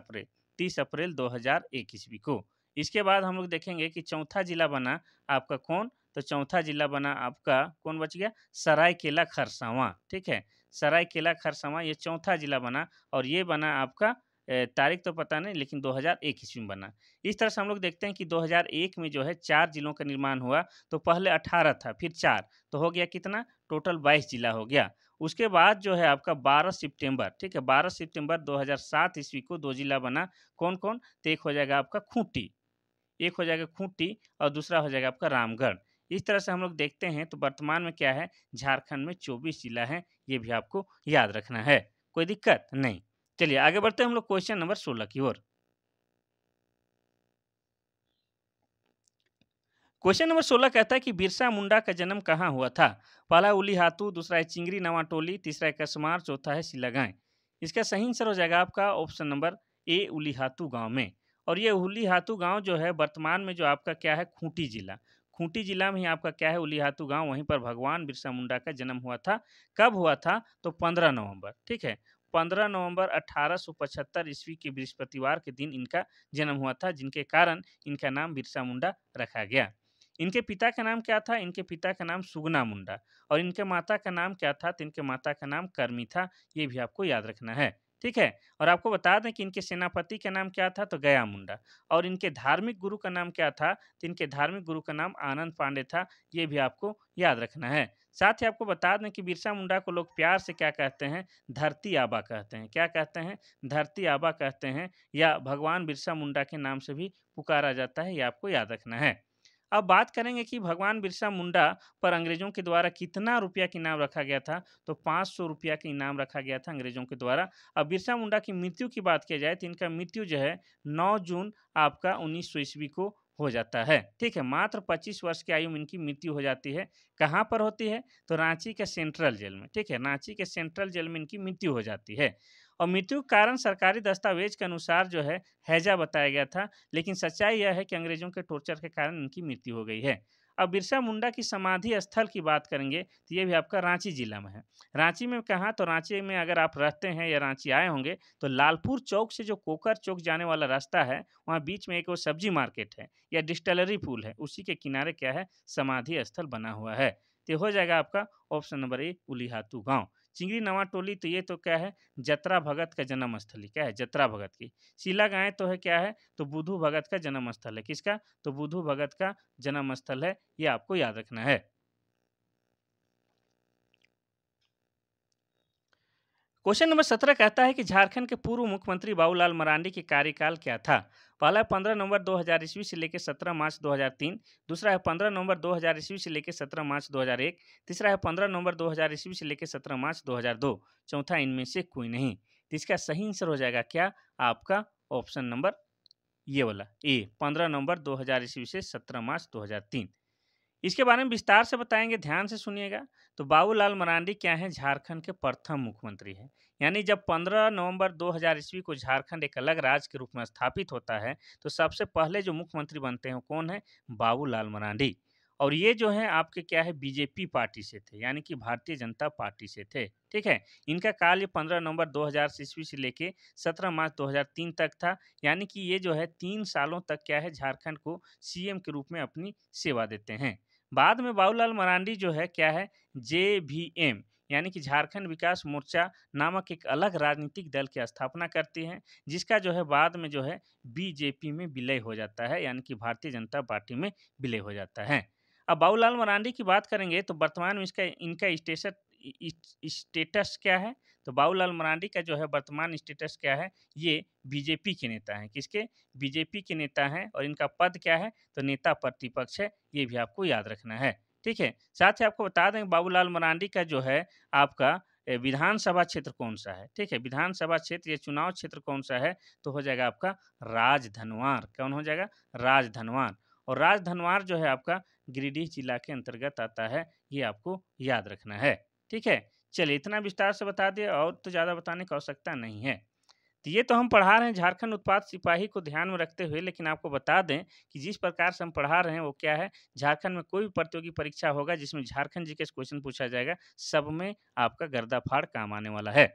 अप्रैल 2001 ईस्वी को। इसके बाद हम लोग देखेंगे कि चौथा जिला बना आपका कौन? तो चौथा जिला बना आपका कौन बच गया? सरायकेला खरसावां। ठीक है? सरायकेला खरसावां ये चौथा जिला बना और ये बना आपका तारीख तो पता नहीं लेकिन 2001 ईस्वी में बना। इस तरह से हम लोग देखते हैं कि 2001 में जो है 4 जिलों का निर्माण हुआ। तो पहले 18 था, फिर 4, तो हो गया कितना? टोटल 22 जिला हो गया। उसके बाद जो है आपका 12 सितंबर, ठीक है, 12 सितंबर 2007 ईस्वी को 2 जिला बना। कौन-कौन? तो एक हो जाएगा आपका खूंटी, एक हो जाएगा खूंटी और दूसरा हो जाएगा आपका रामगढ़। इस तरह से हम लोग देखते हैं तो वर्तमान में क्या है? झारखंड में 24 जिला हैं, ये भी आपको याद रखना है। कोई दिक्कत? नहीं। चलिए आगे बढ़ते हैं हम लोग क्वेश्चन नंबर 16 की ओर। क्वेश्चन नंबर 16 कहता है कि बिरसा मुंडा का जन्म कहाँ हुआ था? पहला है उलीहातू, दूसरा है चिंगरी नवाटोली, तीसरा है कसमार, चौथा है सिलागांव। इसका सही आंसर हो जाएगा आपका ऑप्शन नंबर ए, उलीहातू गांव में। और ये उलीहातू गांव जो है वर्तमान में जो आपका क्या है? खूंटी जिला। खूंटी जिला में ही आपका क्या है? उलीहातू गांव, वहीं पर भगवान बिरसा मुंडा का जन्म हुआ था। कब हुआ था? तो 15 नवंबर। ठीक है, 15 नवंबर 1875 ईस्वी के बृहस्पतिवार के दिन इनका जन्म हुआ था, जिनके कारण इनका नाम बिरसा मुंडा रखा गया। इनके पिता का नाम क्या था? इनके पिता का नाम सुगना मुंडा। और इनके माता का नाम क्या था? तो इनके माता का नाम करमी था। ये भी आपको याद रखना है। ठीक है। और आपको बता दें कि इनके सेनापति का नाम क्या था, तो गया मुंडा। और इनके धार्मिक गुरु का नाम क्या था, तो इनके धार्मिक गुरु का नाम आनंद पांडे था। ये भी आपको याद रखना है। साथ ही आपको बता दें कि बिरसा मुंडा को लोग प्यार से क्या कहते हैं, धरती आबा कहते हैं। क्या कहते हैं, धरती आबा कहते हैं, या भगवान बिरसा मुंडा के नाम से भी पुकारा जाता है, ये आपको याद रखना है। अब बात करेंगे कि भगवान बिरसा मुंडा पर अंग्रेजों के द्वारा कितना रुपया का इनाम रखा गया था, तो 500 रुपया का इनाम रखा गया था अंग्रेजों के द्वारा। अब बिरसा मुंडा की मृत्यु की बात की जाए तो इनका मृत्यु जो है 9 जून आपका 1900 ईस्वी को हो जाता है। ठीक है, मात्र 25 वर्ष की आयु में इनकी मृत्यु हो जाती है। कहाँ पर होती है, तो रांची के सेंट्रल जेल में। ठीक है, रांची के सेंट्रल जेल में इनकी मृत्यु हो जाती है। और मृत्यु के कारण सरकारी दस्तावेज के अनुसार जो है हैजा बताया गया था, लेकिन सच्चाई यह है कि अंग्रेजों के टॉर्चर के कारण इनकी मृत्यु हो गई है। अब बिरसा मुंडा की समाधि स्थल की बात करेंगे तो ये भी आपका रांची जिला में है। रांची में कहाँ, तो रांची में अगर आप रहते हैं या रांची आए होंगे तो लालपुर चौक से जो कोकर चौक जाने वाला रास्ता है, वहाँ बीच में एक वो सब्जी मार्केट है या डिस्टलरी पुल है, उसी के किनारे क्या है, समाधि स्थल बना हुआ है। तो हो जाएगा आपका ऑप्शन नंबर ए, उलिहातू गांव। चिंगड़ी नवा टोली, तो ये तो क्या है, जतरा भगत का जन्म स्थली, क्या है, जतरा भगत की। शीला गाय तो है क्या है, तो बुधू भगत का जन्म स्थल है। किसका, तो बुधू भगत का जन्म स्थल है, ये आपको याद रखना है। क्वेश्चन नंबर 17 कहता है कि झारखंड के पूर्व मुख्यमंत्री बाबूलाल मरांडी की कार्यकाल क्या था। पहला है 15 नवंबर 2000 ईस्वी से लेकर 17 मार्च 2003। दूसरा है 15 नवंबर 2000 ईस्वी से लेकर 17 मार्च 2001। तीसरा है 15 नवंबर 2000 ईस्वी से लेकर 17 मार्च 2002। चौथा इनमें से कोई नहीं। तो इसका सही आंसर हो जाएगा क्या, आपका ऑप्शन नंबर ये वाला ए, 15 नवंबर 2000 ईस्वी से 17 मार्च 2003। इसके बारे में विस्तार से बताएंगे, ध्यान से सुनिएगा। तो बाबूलाल मरांडी क्या है, झारखंड के प्रथम मुख्यमंत्री हैं। यानी जब 15 नवंबर 2000 ईस्वी को झारखंड एक अलग राज्य के रूप में स्थापित होता है, तो सबसे पहले जो मुख्यमंत्री बनते हैं वो कौन है, बाबूलाल मरांडी। और ये जो है आपके क्या है, बीजेपी पार्टी से थे, यानी कि भारतीय जनता पार्टी से थे। ठीक है, इनका काल ये 15 नवंबर 2000 ईस्वी से लेके 17 मार्च 2003 तक था। यानी कि ये जो है 3 सालों तक क्या है, झारखंड को सीएम के रूप में अपनी सेवा देते हैं। बाद में बाबूलाल मरांडी जो है क्या है, जेवीएम यानी कि झारखंड विकास मोर्चा नामक एक अलग राजनीतिक दल की स्थापना करती हैं, जिसका जो है बाद में जो है बीजेपी में विलय हो जाता है, यानी कि भारतीय जनता पार्टी में विलय हो जाता है। अब बाबूलाल मरांडी की बात करेंगे तो वर्तमान में इसका इनका स्टेटस क्या है, तो बाबूलाल मरांडी का जो है वर्तमान स्टेटस क्या है, ये बीजेपी के नेता हैं। किसके, बीजेपी के नेता हैं। और इनका पद क्या है, तो नेता प्रतिपक्ष है, ये भी आपको याद रखना है। ठीक है, साथ ही आपको बता दें बाबूलाल मरांडी का जो है आपका विधानसभा क्षेत्र कौन सा है। ठीक है, विधानसभा क्षेत्र या चुनाव क्षेत्र कौन सा है, तो हो जाएगा आपका राजधनवार। कौन हो जाएगा, राजधनवार। और राजधनवार जो है आपका गिरिडीह जिला के अंतर्गत आता है, ये आपको याद रखना है। ठीक है, चलिए इतना विस्तार से बता दिया, और तो ज़्यादा बताने की आवश्यकता नहीं है। तो ये तो हम पढ़ा रहे हैं झारखंड उत्पाद सिपाही को ध्यान में रखते हुए, लेकिन आपको बता दें कि जिस प्रकार से हम पढ़ा रहे हैं वो क्या है, झारखंड में कोई भी प्रतियोगी परीक्षा होगा जिसमें झारखंड जीके से क्वेश्चन पूछा जाएगा, सब में आपका गर्दाफाड़ काम आने वाला है।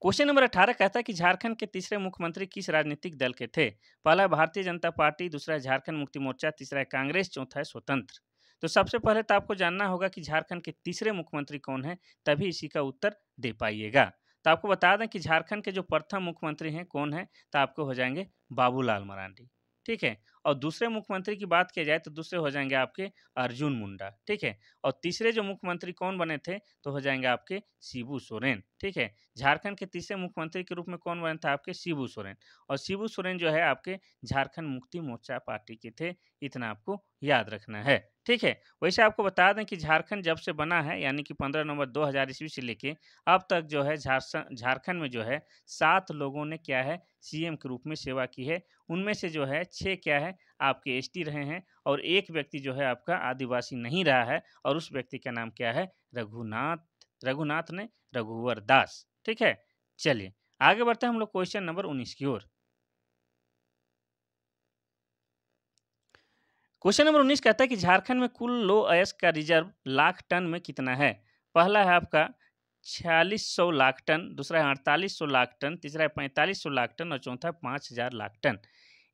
क्वेश्चन नंबर 18 कहता है कि झारखंड के तीसरे मुख्यमंत्री किस राजनीतिक दल के थे। पहला है भारतीय जनता पार्टी, दूसरा है झारखंड मुक्ति मोर्चा, तीसरा है कांग्रेस, चौथा है स्वतंत्र। तो सबसे पहले तो आपको जानना होगा कि झारखंड के तीसरे मुख्यमंत्री कौन है, तभी इसी का उत्तर दे पाइएगा। तो आपको बता दें कि झारखंड के जो प्रथम मुख्यमंत्री हैं कौन है, तो आपको हो जाएंगे बाबूलाल मरांडी। ठीक है, और दूसरे मुख्यमंत्री की बात की जाए तो दूसरे हो जाएंगे आपके अर्जुन मुंडा। ठीक है, और तीसरे जो मुख्यमंत्री कौन बने थे, तो हो जाएंगे आपके शिबू सोरेन। ठीक है, झारखंड के तीसरे मुख्यमंत्री के रूप में कौन बने थे, आपके शिबू सोरेन। और शिबू सोरेन जो है आपके झारखंड मुक्ति मोर्चा पार्टी के थे, इतना आपको याद रखना है। ठीक है, वैसे आपको बता दें कि झारखंड जब से बना है, यानी कि 15 नवंबर 2000 ईस्वी से लेके अब तक जो है झारखंड में जो है 7 लोगों ने क्या है, सीएम के रूप में सेवा की है। उनमें से जो है 6 क्या है, आपके एसटी रहे हैं, और एक व्यक्ति जो है आपका आदिवासी नहीं रहा है, और उस व्यक्ति का नाम क्या है, रघुनाथ ने रघुवर दास। ठीक है, चलिए आगे बढ़ते हैं हम लोग क्वेश्चन नंबर 19 की ओर। क्वेश्चन नंबर 19 कहता है कि झारखंड में कुल लो अयस्क का रिजर्व लाख टन में कितना है। पहला है आपका 4600 लाख टन, दूसरा है 4800 लाख टन, तीसरा है 4500 लाख टन, और चौथा है 5000 लाख टन।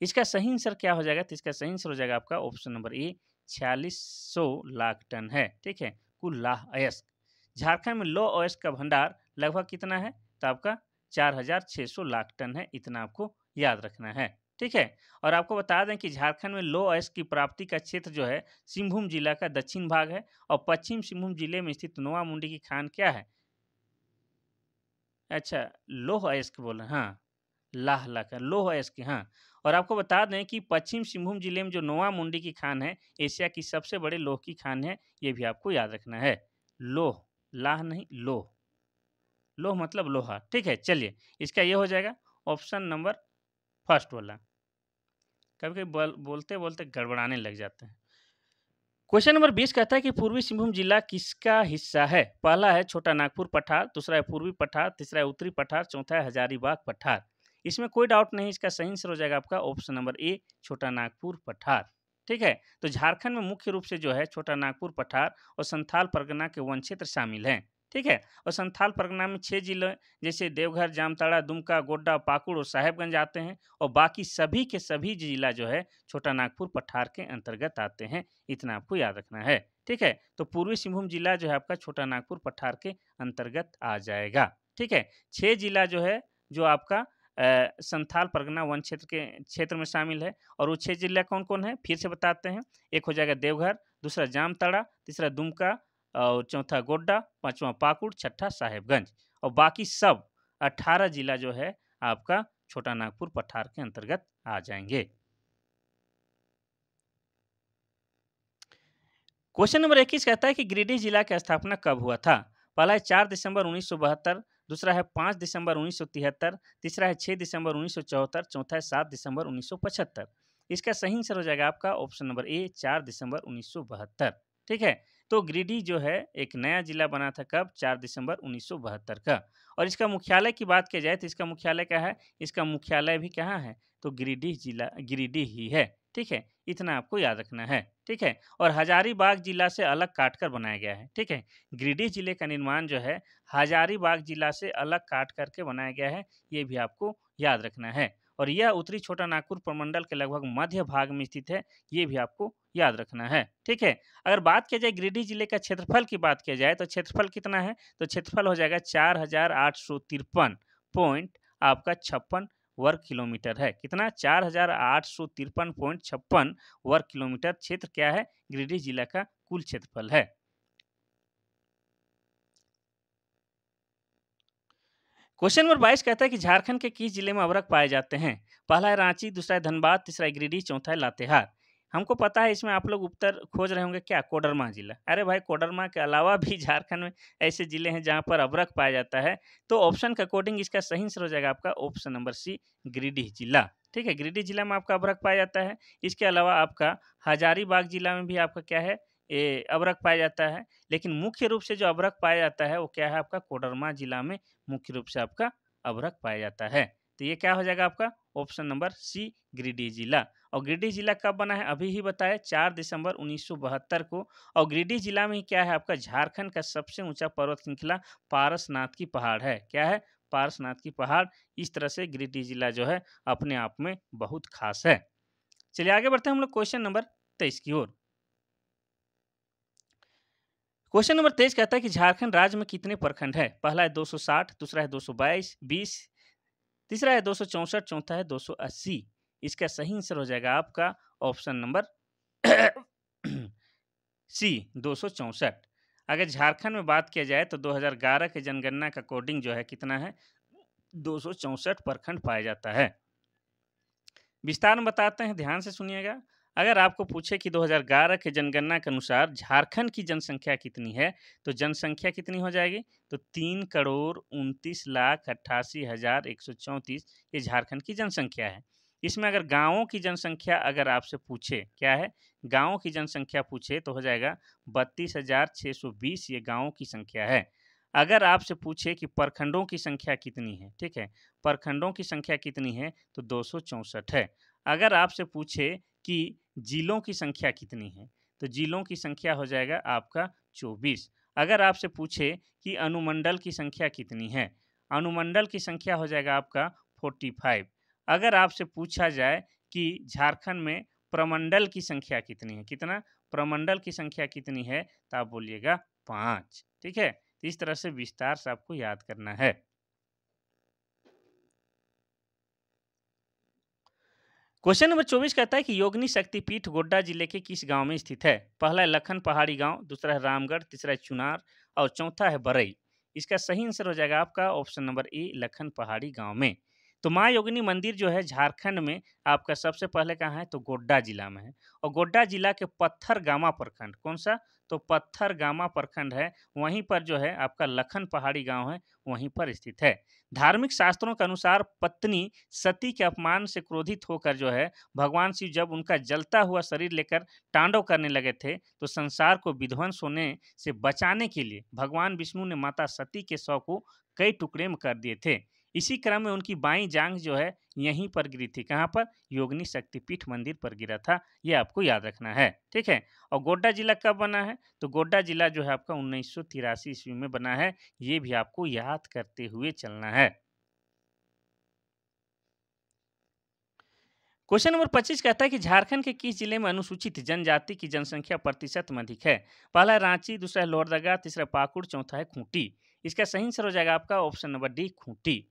इसका सही आंसर क्या हो जाएगा, तो इसका सही आंसर हो जाएगा आपका option number A, 4600 lakh ton है। ठीक है, कुल लाह अयस्क। झारखंड में लौह अयस्क का भंडार लगभग कितना है, तो आपका 4,600 लाख टन है, इतना आपको याद रखना है। ठीक है, और आपको बता दें कि झारखंड में लौह अयस्क की प्राप्ति का क्षेत्र जो है सिंहभूम जिला का दक्षिण भाग है, और पश्चिम सिंहभूम जिले में स्थित नोआ मुंडी की खान क्या है? अच्छा, लौह अयस्क बोले, हाँ, लाह का लौह अयस्क, हाँ। और आपको बता दें कि पश्चिम सिंहभूम जिले में जो नोआ मुंडी की खान है, एशिया की सबसे बड़े लौह की खान है, ये भी आपको याद रखना है। लौह, लाह नहीं, लौह, लौह मतलब लोहा। ठीक है, चलिए इसका ये हो जाएगा ऑप्शन नंबर फर्स्ट वाला। कभी कभी बोलते बोलते गड़बड़ाने लग जाते हैं। क्वेश्चन नंबर 20 कहता है कि पूर्वी सिंहभूम जिला किसका हिस्सा है? पहला है छोटा नागपुर पठार, दूसरा है पूर्वी पठार, तीसरा है उत्तरी पठार, चौथा है हजारीबाग पठार। इसमें कोई डाउट नहीं, इसका सही आंसर हो जाएगा आपका ऑप्शन नंबर ए, छोटा नागपुर पठार। ठीक है, तो झारखंड में मुख्य रूप से जो है छोटा नागपुर पठार और संथाल परगना के वन क्षेत्र शामिल हैं। ठीक है, और संथाल परगना में 6 जिले जैसे देवघर, जामताड़ा, दुमका, गोड्डा, पाकुड़ और साहेबगंज आते हैं, और बाकी सभी के सभी जिला जो है छोटा नागपुर पठार के अंतर्गत आते हैं, इतना आपको याद रखना है। ठीक है, तो पूर्वी सिंहभूम जिला जो है आपका छोटा नागपुर पठार के अंतर्गत आ जाएगा। ठीक है, 6 जिला जो है जो आपका संथाल परगना वन क्षेत्र के क्षेत्र में शामिल है, और वो 6 जिला कौन कौन है फिर से बताते हैं। एक हो जाएगा देवघर, दूसरा जामताड़ा, तीसरा दुमका, और चौथा गोड्डा, पांचवा पाकुड़, छठा साहेबगंज, और बाकी सब 18 जिला जो है आपका छोटा नागपुर पठार के अंतर्गत आ जाएंगे। क्वेश्चन नंबर 21 कहता है कि गिरिडीह जिला की स्थापना कब हुआ था? पहला है 4 दिसंबर 1972, दूसरा है 5 दिसंबर 1973, तीसरा है 6 दिसंबर 1974, चौथा है 7 दिसंबर 1975। इसका सही आंसर हो जाएगा आपका ऑप्शन नंबर ए, 4 दिसंबर 1972। ठीक है, तो गिरिडीह जो है एक नया जिला बना था कब? 4 दिसंबर 1972 का। और इसका मुख्यालय की बात की जाए तो इसका मुख्यालय क्या है? इसका मुख्यालय भी कहाँ है? तो गिरिडीह जिला, गिरिडीह ही है। ठीक है, इतना आपको याद रखना है। ठीक है, और हजारीबाग जिला से अलग काटकर बनाया गया है। ठीक है, गिरिडीह जिले का निर्माण जो है हजारीबाग जिला से अलग काट करके बनाया गया है, ये भी आपको याद रखना है। और यह उत्तरी छोटा नागपुर प्रमंडल के लगभग मध्य भाग में स्थित है, ये भी आपको याद रखना है। ठीक है, अगर बात किया जाए गिरिडीह जिले का क्षेत्रफल की बात किया जाए तो क्षेत्रफल कितना है? तो क्षेत्रफल हो जाएगा 4,853 पॉइंट आपका 56 वर्ग किलोमीटर है। कितना? 4,853.56 वर्ग किलोमीटर क्षेत्र क्या है? गिरिडीह जिला का कुल क्षेत्रफल है। क्वेश्चन नंबर 22 कहता है कि झारखंड के किस जिले में अभ्रक पाए जाते हैं? पहला है रांची, दूसरा है धनबाद, तीसरा है गिरिडीह, चौथा है लातेहार। हमको पता है इसमें आप लोग उत्तर खोज रहे होंगे क्या? कोडरमा जिला। अरे भाई, कोडरमा के अलावा भी झारखंड में ऐसे जिले हैं जहां पर अभ्रक पाया जाता है। तो ऑप्शन के अकॉर्डिंग इसका सही आंसर हो जाएगा आपका ऑप्शन नंबर सी, गिरिडीह जिला। ठीक है, गिरिडीह जिला में आपका अभ्रक पाया जाता है। इसके अलावा आपका हजारीबाग जिला में भी आपका क्या है, ये अभ्रक पाया जाता है। लेकिन मुख्य रूप से जो अभ्रक पाया जाता है वो क्या है आपका? कोडरमा जिला में मुख्य रूप से आपका अभ्रक पाया जाता है। तो ये क्या हो जाएगा आपका ऑप्शन नंबर सी, गिरिडीह जिला। और गिरिडीह जिला कब बना है? अभी ही बताया, 4 दिसंबर 1972 को। और गिरिडीह जिला में ही क्या है आपका? झारखंड का सबसे ऊंचा पर्वत श्रृंखला पारसनाथ की पहाड़ है। क्या है? पारसनाथ की पहाड़। इस तरह से गिरिडीह जिला जो है अपने आप में बहुत खास है। चलिए आगे बढ़ते हैं हम लोग क्वेश्चन नंबर 23 की ओर। क्वेश्चन नंबर 23 कहता है कि झारखंड राज्य में कितने प्रखंड है? पहला है 260, दूसरा है 222, 20, तीसरा है 264, चौथा है 280। इसका सही आंसर हो जाएगा आपका ऑप्शन नंबर सी, 264। अगर झारखंड में बात किया जाए तो 2011 के जनगणना के अकॉर्डिंग जो है कितना है? 264 प्रखंड पाया जाता है। विस्तार में बताते हैं, ध्यान से सुनिएगा। अगर आपको पूछे कि 2011 के जनगणना के अनुसार झारखंड की जनसंख्या कितनी है, तो जनसंख्या कितनी हो जाएगी? तो 3,29,88,134 ये झारखंड की जनसंख्या है। इसमें अगर गांवों की जनसंख्या अगर आपसे पूछे, क्या है? गांवों की जनसंख्या पूछे तो हो जाएगा 32,620, ये गांवों की संख्या है। अगर आपसे पूछे कि प्रखंडों की संख्या कितनी है, ठीक है, प्रखंडों की संख्या कितनी है, तो 264 है। अगर आपसे पूछे कि जिलों की संख्या कितनी है, तो जिलों की संख्या हो जाएगा आपका 24। अगर आपसे पूछे कि अनुमंडल की संख्या कितनी है, अनुमंडल की संख्या हो जाएगा आपका 45। अगर आपसे पूछा जाए कि झारखंड में प्रमंडल की संख्या कितनी है, कितना? प्रमंडल की संख्या कितनी है, तो आप बोलिएगा 5। ठीक है, तो इस तरह से विस्तार से आपको याद करना है। क्वेश्चन नंबर 24 कहता है कि योगिनी शक्तिपीठ गोड्डा जिले के किस गांव में स्थित है? पहला है लखन पहाड़ी गांव, दूसरा है रामगढ़, तीसरा है चुनार और चौथा है बरई। इसका सही आंसर हो जाएगा आपका ऑप्शन नंबर ए, लखन पहाड़ी गांव में। तो माँ योगिनी मंदिर जो है झारखंड में आपका सबसे पहले कहाँ है? तो गोड्डा जिला में है। और गोड्डा जिला के पत्थर गामा प्रखंड, कौन सा? तो पत्थर गामा प्रखंड है, वहीं पर जो है आपका लखन पहाड़ी गांव है, वहीं पर स्थित है। धार्मिक शास्त्रों के अनुसार पत्नी सती के अपमान से क्रोधित होकर जो है भगवान शिव जब उनका जलता हुआ शरीर लेकर तांडव करने लगे थे, तो संसार को विध्वंस होने से बचाने के लिए भगवान विष्णु ने माता सती के शव को कई टुकड़े में कर दिए थे। इसी क्रम में उनकी बाईं जांघ जो है यहीं पर गिरी थी। कहाँ पर? योगिनी शक्तिपीठ मंदिर पर गिरा था। ये आपको याद रखना है, ठीक है। और गोड्डा जिला कब बना है? तो गोड्डा जिला जो है आपका 1983 ईस्वी में बना है। ये भी आपको याद करते हुए चलना है। क्वेश्चन नंबर 25 कहता है कि झारखंड के किस जिले में अनुसूचित जनजाति की जनसंख्या प्रतिशत में अधिक है? पहला है रांची, दूसरा है लोहरदगा, तीसरा पाकुड़, चौथा है खूंटी। इसका सही आंसर हो जाएगा आपका ऑप्शन नंबर डी, खूंटी।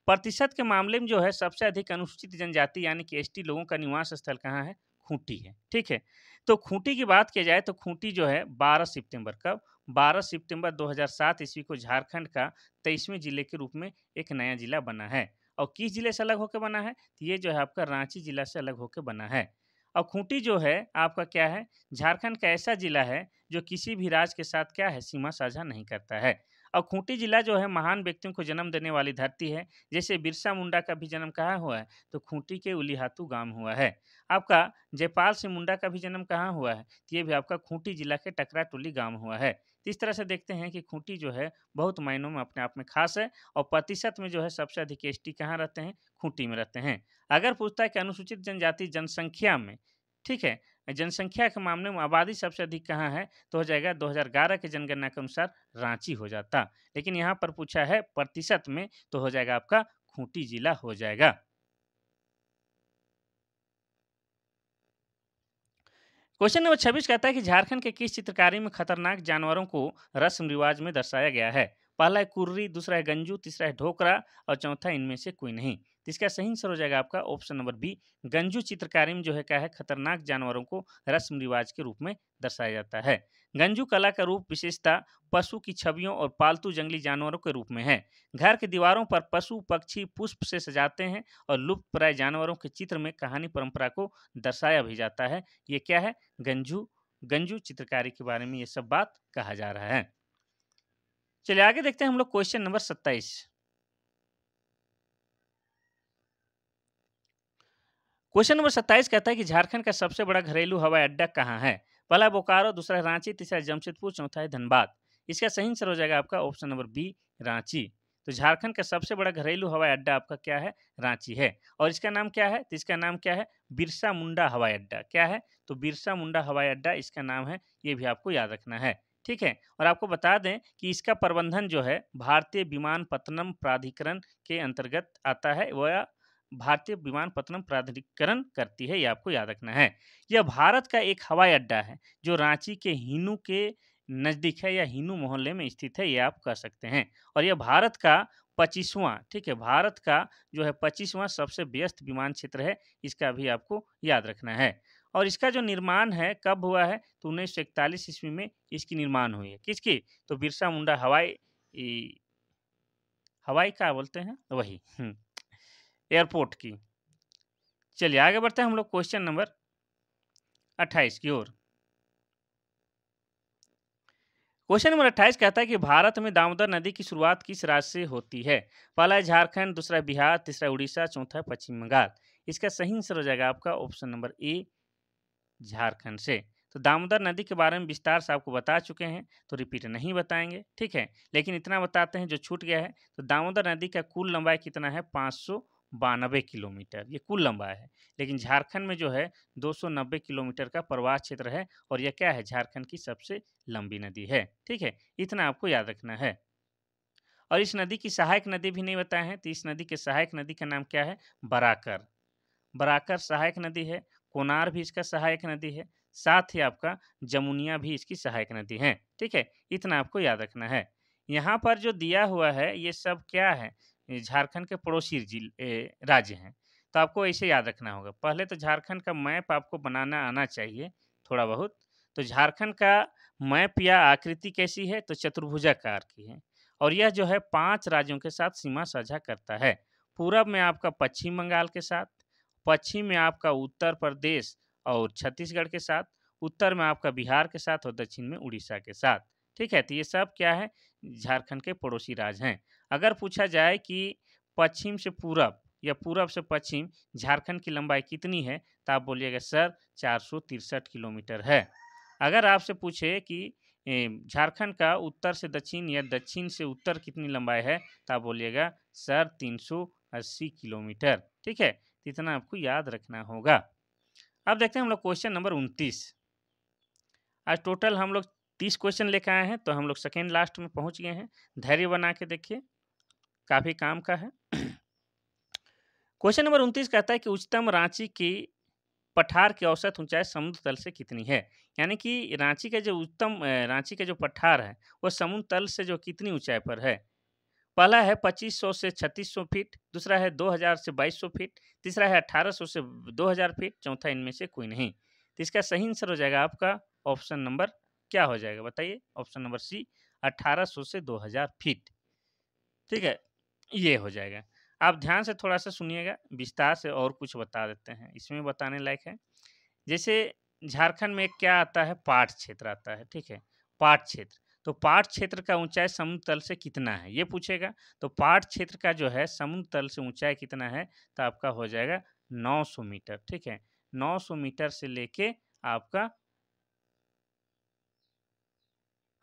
प्रतिशत के मामले में जो है सबसे अधिक अनुसूचित जनजाति यानी कि एसटी लोगों का निवास स्थल कहाँ है? खूंटी है, ठीक है। तो खूंटी की बात की जाए तो खूंटी जो है 12 सितंबर, कब? 12 सितंबर 2007 ईस्वी को झारखंड का 23वें जिले के रूप में एक नया जिला बना है। और किस जिले से अलग होकर बना है? तो ये जो है आपका रांची जिला से अलग होकर बना है। और खूंटी जो है आपका क्या है? झारखंड का ऐसा जिला है जो किसी भी राज्य के साथ क्या है? सीमा साझा नहीं करता है। और खूंटी जिला जो है महान व्यक्तियों को जन्म देने वाली धरती है। जैसे बिरसा मुंडा का भी जन्म कहाँ हुआ है? तो खूंटी के उलिहातू गांव में हुआ है। आपका जयपाल सिंह मुंडा का भी जन्म कहाँ हुआ है? तो ये भी आपका खूंटी जिला के टकरा टोली गांव में हुआ है। तो इस तरह से देखते हैं कि खूंटी जो है बहुत मायनों में अपने आप में खास है। और प्रतिशत में जो है सबसे अधिक एसटी कहाँ रहते हैं? खूंटी में रहते हैं। अगर पूछता है कि अनुसूचित जनजाति जनसंख्या में, ठीक है, जनसंख्या के मामले में आबादी सबसे अधिक कहाँ है? तो हो जाएगा 2011 की जनगणना के अनुसार रांची हो जाता। लेकिन यहाँ पर पूछा है प्रतिशत में, तो हो जाएगा आपका खूंटी जिला हो जाएगा। क्वेश्चन नंबर 26 कहता है कि झारखंड के किस चित्रकारी में खतरनाक जानवरों को रस्म रिवाज में दर्शाया गया है? पहला है कुर्री, दूसरा है गंजू, तीसरा है ढोकरा और चौथा इनमें से कोई नहीं। तो इसका सही आंसर हो जाएगा आपका ऑप्शन नंबर बी, गंजू चित्रकारी में जो है क्या है? खतरनाक जानवरों को रस्म रिवाज के रूप में दर्शाया जाता है। गंजू कला का रूप विशेषता पशु की छवियों और पालतू जंगली जानवरों के रूप में है। घर की दीवारों पर पशु पक्षी पुष्प से सजाते हैं और लुप्त प्राय जानवरों के चित्र में कहानी परंपरा को दर्शाया भी जाता है। ये क्या है? गंजू गंजू चित्रकारी के बारे में ये सब बात कहा जा रहा है। चलिए आगे देखते हैं हम लोग क्वेश्चन नंबर 27। क्वेश्चन नंबर 27 कहता है कि झारखंड का सबसे बड़ा घरेलू हवाई अड्डा कहाँ है? पहला है बोकारो, दूसरा है रांची, तीसरा है जमशेदपुर, चौथा है धनबाद। इसका सही आंसर हो जाएगा आपका ऑप्शन नंबर बी, रांची। तो झारखंड का सबसे बड़ा घरेलू हवाई अड्डा आपका क्या है? रांची है। और इसका नाम क्या है? तो इसका नाम क्या है? बिरसा मुंडा हवाई अड्डा। क्या है? तो बिरसा मुंडा हवाई अड्डा इसका नाम है। ये भी आपको याद रखना है, ठीक है। और आपको बता दें कि इसका प्रबंधन जो है भारतीय विमानपत्तनम प्राधिकरण के अंतर्गत आता है, वह भारतीय विमानपत्तनम प्राधिकरण करती है। ये आपको याद रखना है। यह भारत का एक हवाई अड्डा है जो रांची के हिनू के नज़दीक है या हिनू मोहल्ले में स्थित है, ये आप कह सकते हैं। और यह भारत का 25वां, ठीक है, भारत का जो है 25वां सबसे व्यस्त विमान क्षेत्र है। इसका भी आपको याद रखना है। और इसका जो निर्माण है कब हुआ है? तो 1941 ईस्वी में इसकी निर्माण हुई है। किसकी? तो बिरसा मुंडा हवाई क्या बोलते हैं वही, एयरपोर्ट की। चलिए आगे बढ़ते हैं हम लोग क्वेश्चन नंबर 28 की ओर। क्वेश्चन नंबर 28 कहता है कि भारत में दामोदर नदी की शुरुआत किस राज्य से होती है? पहला है झारखंड, दूसरा है बिहार, तीसरा है उड़ीसा, चौथा है पश्चिम बंगाल। इसका सही आंसर हो जाएगा आपका ऑप्शन नंबर ए, झारखंड से। तो दामोदर नदी के बारे में विस्तार से आपको बता चुके हैं, तो रिपीट नहीं बताएंगे, ठीक है। लेकिन इतना बताते हैं जो छूट गया है। तो दामोदर नदी का कुल लंबाई कितना है? 592 किलोमीटर, ये कुल लंबाई है। लेकिन झारखंड में जो है 290 किलोमीटर का प्रवाह क्षेत्र है। और यह क्या है? झारखंड की सबसे लंबी नदी है, ठीक है। इतना आपको याद रखना है। और इस नदी की सहायक नदी भी नहीं बताए हैं। तो इस नदी के सहायक नदी का नाम क्या है? बराकर। बराकर सहायक नदी है। कोनार भी इसका सहायक नदी है। साथ ही आपका जमुनिया भी इसकी सहायक नदी है, ठीक है। इतना आपको याद रखना है। यहाँ पर जो दिया हुआ है ये सब क्या है? ये झारखंड के पड़ोसी राज्य हैं। तो आपको ऐसे याद रखना होगा। पहले तो झारखंड का मैप आपको बनाना आना चाहिए थोड़ा बहुत। तो झारखंड का मैप या आकृति कैसी है? तो चतुर्भुजाकार की है और यह जो है 5 राज्यों के साथ सीमा साझा करता है। पूरब में आपका पश्चिम बंगाल के साथ, पश्चिम में आपका उत्तर प्रदेश और छत्तीसगढ़ के साथ, उत्तर में आपका बिहार के साथ और दक्षिण में उड़ीसा के साथ। ठीक है? तो ये सब क्या है? झारखंड के पड़ोसी राज्य हैं। अगर पूछा जाए कि पश्चिम से पूरब या पूरब से पश्चिम झारखंड की लंबाई कितनी है? तो आप बोलिएगा सर 463 किलोमीटर है। अगर आपसे पूछे कि झारखंड का उत्तर से दक्षिण या दक्षिण से उत्तर कितनी लंबाई है? तो आप बोलिएगा सर 380 किलोमीटर। ठीक है? तो इतना आपको याद रखना होगा। अब देखते हैं हम लोग क्वेश्चन नंबर 29। आज टोटल हम लोग 30 क्वेश्चन लेकर आए हैं, तो हम लोग सेकेंड लास्ट में पहुंच गए हैं। धैर्य बना के देखिए, काफ़ी काम का है। क्वेश्चन नंबर 29 कहता है कि उच्चतम रांची की पठार की औसत ऊंचाई समुद्र तल से कितनी है? यानी कि रांची का जो रांची का जो पठार है, वो समुद्र तल से जो कितनी ऊंचाई पर है? पहला है 2500 से 3600 फीट, दूसरा है 2000 से 2200 फीट, तीसरा है 1800 से 2000 फीट, चौथा इनमें से कोई नहीं। तो इसका सही आंसर हो जाएगा आपका ऑप्शन नंबर क्या हो जाएगा बताइए? ऑप्शन नंबर सी 1800 से 2000 फीट। ठीक है? ये हो जाएगा। आप ध्यान से थोड़ा-सा सुनिएगा, विस्तार से और कुछ बता देते हैं, इसमें बताने लायक है। जैसे झारखंड में क्या आता है? पाट क्षेत्र आता है, ठीक है? पाट क्षेत्र, तो पाट क्षेत्र का ऊंचाई समुद्र तल से कितना है ये पूछेगा। तो पाट क्षेत्र का जो है समुद्र तल से ऊंचाई कितना है? तो आपका हो जाएगा 900 मीटर। ठीक है? 900 मीटर से लेके आपका,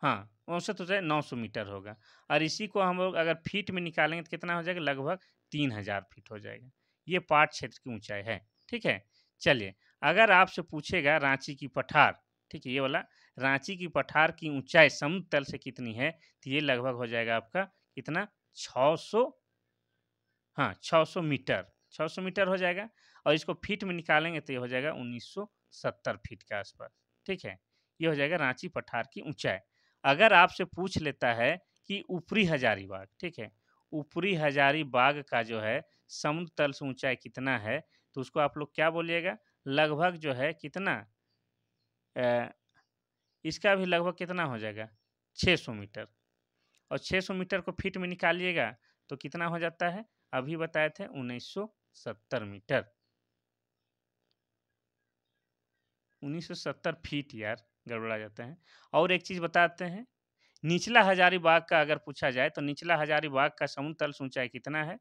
हाँ, औसत ऊंचाई 900 मीटर होगा और इसी को हम लोग अगर फीट में निकालेंगे तो कितना हो जाएगा? लगभग 3000 फीट हो जाएगा। ये पाट क्षेत्र की ऊंचाई है। ठीक है? चलिए, अगर आपसे पूछेगा रांची की पठार, ठीक है, ये वाला रांची की पठार की ऊंचाई समुद्र तल से कितनी है? तो ये लगभग हो जाएगा आपका कितना? 600, हाँ, 600 मीटर। 600 मीटर हो जाएगा और इसको फीट में निकालेंगे तो ये हो जाएगा 1970 फीट के आसपास। ठीक है? ये हो जाएगा रांची पठार की ऊंचाई। अगर आपसे पूछ लेता है कि ऊपरी हजारीबाग, ठीक है? ऊपरी हजारीबाग का जो है समुद्र तल से ऊंचाई कितना है? तो उसको आप लोग क्या बोलिएगा? लगभग जो है कितना? अ, इसका भी लगभग कितना हो जाएगा? 600 मीटर और 600 मीटर को फीट में निकालिएगा तो कितना हो जाता है? अभी बताए थे 1970 मीटर। 1970 फीट यार, गड़बड़ा जाते हैं। और एक चीज़ बताते हैं, निचला हजारीबाग का अगर पूछा जाए तो निचला हजारीबाग का समुद्र तल से ऊंचाई कितना है?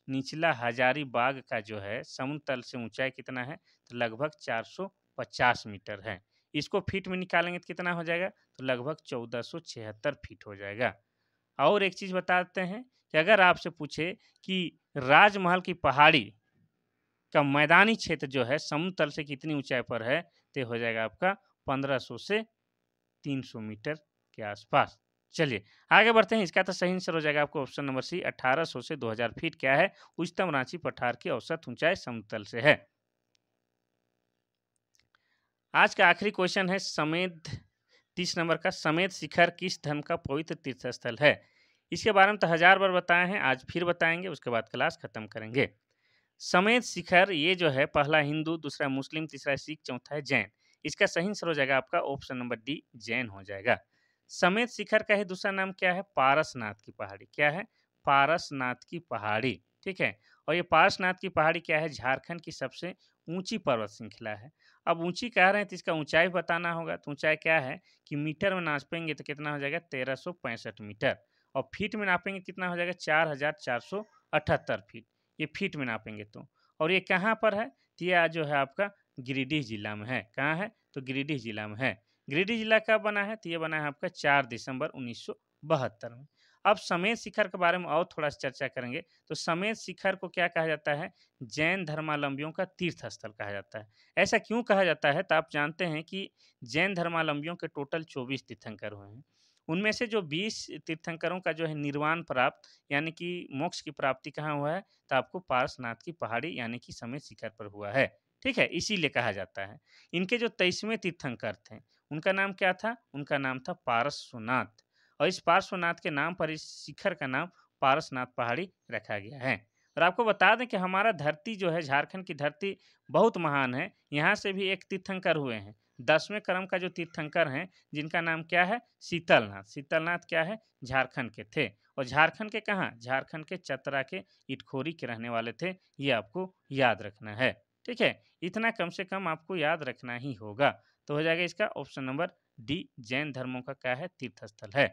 निचला हजारीबाग का जो है समुद्र तल से ऊंचाई कितना है? तो लगभग 450 मीटर है। इसको फीट में निकालेंगे तो कितना हो जाएगा? तो लगभग 1476 फीट हो जाएगा। और एक चीज़ बताते हैं कि अगर आपसे पूछे कि राजमहल की पहाड़ी का मैदानी क्षेत्र जो है समुद्र तल से कितनी ऊंचाई पर है? तो हो जाएगा आपका 1500 से 300 मीटर के आसपास। चलिए आगे बढ़ते हैं। इसका तो सही आंसर हो जाएगा आपको ऑप्शन नंबर सी 1800 से 2000 फीट क्या है? उच्चतम रांची पठार की औसत ऊंचाई समुद्र तल से है। आज का आखिरी क्वेश्चन है समेत 30 नंबर का, समेत शिखर किस धर्म का पवित्र तीर्थ स्थल है? इसके बारे में तो 1000 बार बताए हैं, आज फिर बताएंगे, उसके बाद क्लास खत्म करेंगे। समेत शिखर ये जो है पहला हिंदू, दूसरा मुस्लिम, तीसरा सिख, चौथा है जैन। इसका सही आंसर हो जाएगा आपका ऑप्शन नंबर डी जैन हो जाएगा। समेत शिखर का ही दूसरा नाम क्या है? पारसनाथ की पहाड़ी। क्या है? पारसनाथ की पहाड़ी। ठीक है? और ये पारसनाथ की पहाड़ी क्या है? झारखंड की सबसे ऊंची पर्वत श्रृंखला है। अब ऊंची कह रहे हैं तो इसका ऊंचाई बताना होगा। तो ऊंचाई क्या है कि मीटर में नापेंगे तो कितना हो जाएगा? 1365 मीटर और फीट में नापेंगे कितना हो जाएगा? 4478 फीट। ये फीट में नापेंगे तो। और ये कहाँ पर है? तो ये जो है आपका गिरिडीह जिला में है। कहाँ है? तो गिरिडीह जिला में है। गिरिडीह जिला कब बना है? तो ये बना है आपका 4 दिसंबर 1972 में। अब समेत शिखर के बारे में और थोड़ा सा चर्चा करेंगे। तो समेत शिखर को क्या कहा जाता है? जैन धर्मावलंबियों का तीर्थ स्थल कहा जाता है। ऐसा क्यों कहा जाता है? तो आप जानते हैं कि जैन धर्मावलंबियों के टोटल 24 तीर्थंकर हुए हैं। उनमें से जो 20 तीर्थंकरों का जो है निर्वाण प्राप्त यानी कि मोक्ष की प्राप्ति कहाँ हुआ है? तो आपको पारसनाथ की पहाड़ी यानी कि समेत शिखर पर हुआ है। ठीक है? इसीलिए कहा जाता है। इनके जो 23वें तीर्थंकर थे, उनका नाम क्या था? उनका नाम था पारसनाथ और इस पार्श्वनाथ के नाम पर इस शिखर का नाम पारसनाथ पहाड़ी रखा गया है। और आपको बता दें कि हमारा धरती जो है, झारखंड की धरती बहुत महान है। यहाँ से भी एक तीर्थंकर हुए हैं। 10वें क्रम का जो तीर्थंकर हैं, जिनका नाम क्या है? शीतलनाथ। शीतलनाथ क्या है? झारखंड के थे और झारखंड के कहाँ? झारखंड के चतरा के इटखोरी के रहने वाले थे। ये आपको याद रखना है। ठीक है? इतना कम से कम आपको याद रखना ही होगा। तो हो जाएगा इसका ऑप्शन नंबर डी, जैन धर्मों का क्या है? तीर्थस्थल है।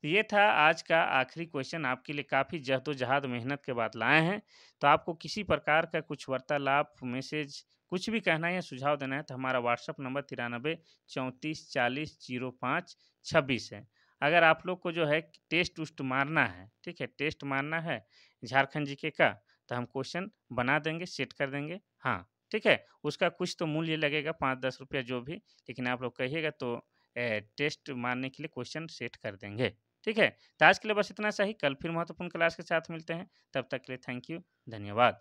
तो ये था आज का आखिरी क्वेश्चन, आपके लिए काफ़ी जहदोजहद मेहनत के बाद लाए हैं। तो आपको किसी प्रकार का कुछ वार्तालाप, मैसेज कुछ भी कहना है या सुझाव देना है तो हमारा व्हाट्सएप नंबर 93 34 40 05 26 है। अगर आप लोग को जो है टेस्ट उस्ट मारना है, ठीक है? टेस्ट मारना है झारखंड जीके का, तो हम क्वेश्चन बना देंगे, सेट कर देंगे। हाँ, ठीक है? उसका कुछ तो मूल्य लगेगा, 5-10 रुपया जो भी, लेकिन आप लोग कहिएगा तो टेस्ट मारने के लिए क्वेश्चन सेट कर देंगे। ठीक है? तो आज के लिए बस इतना सा ही, कल फिर महत्वपूर्ण क्लास के साथ मिलते हैं। तब तक के लिए थैंक यू, धन्यवाद।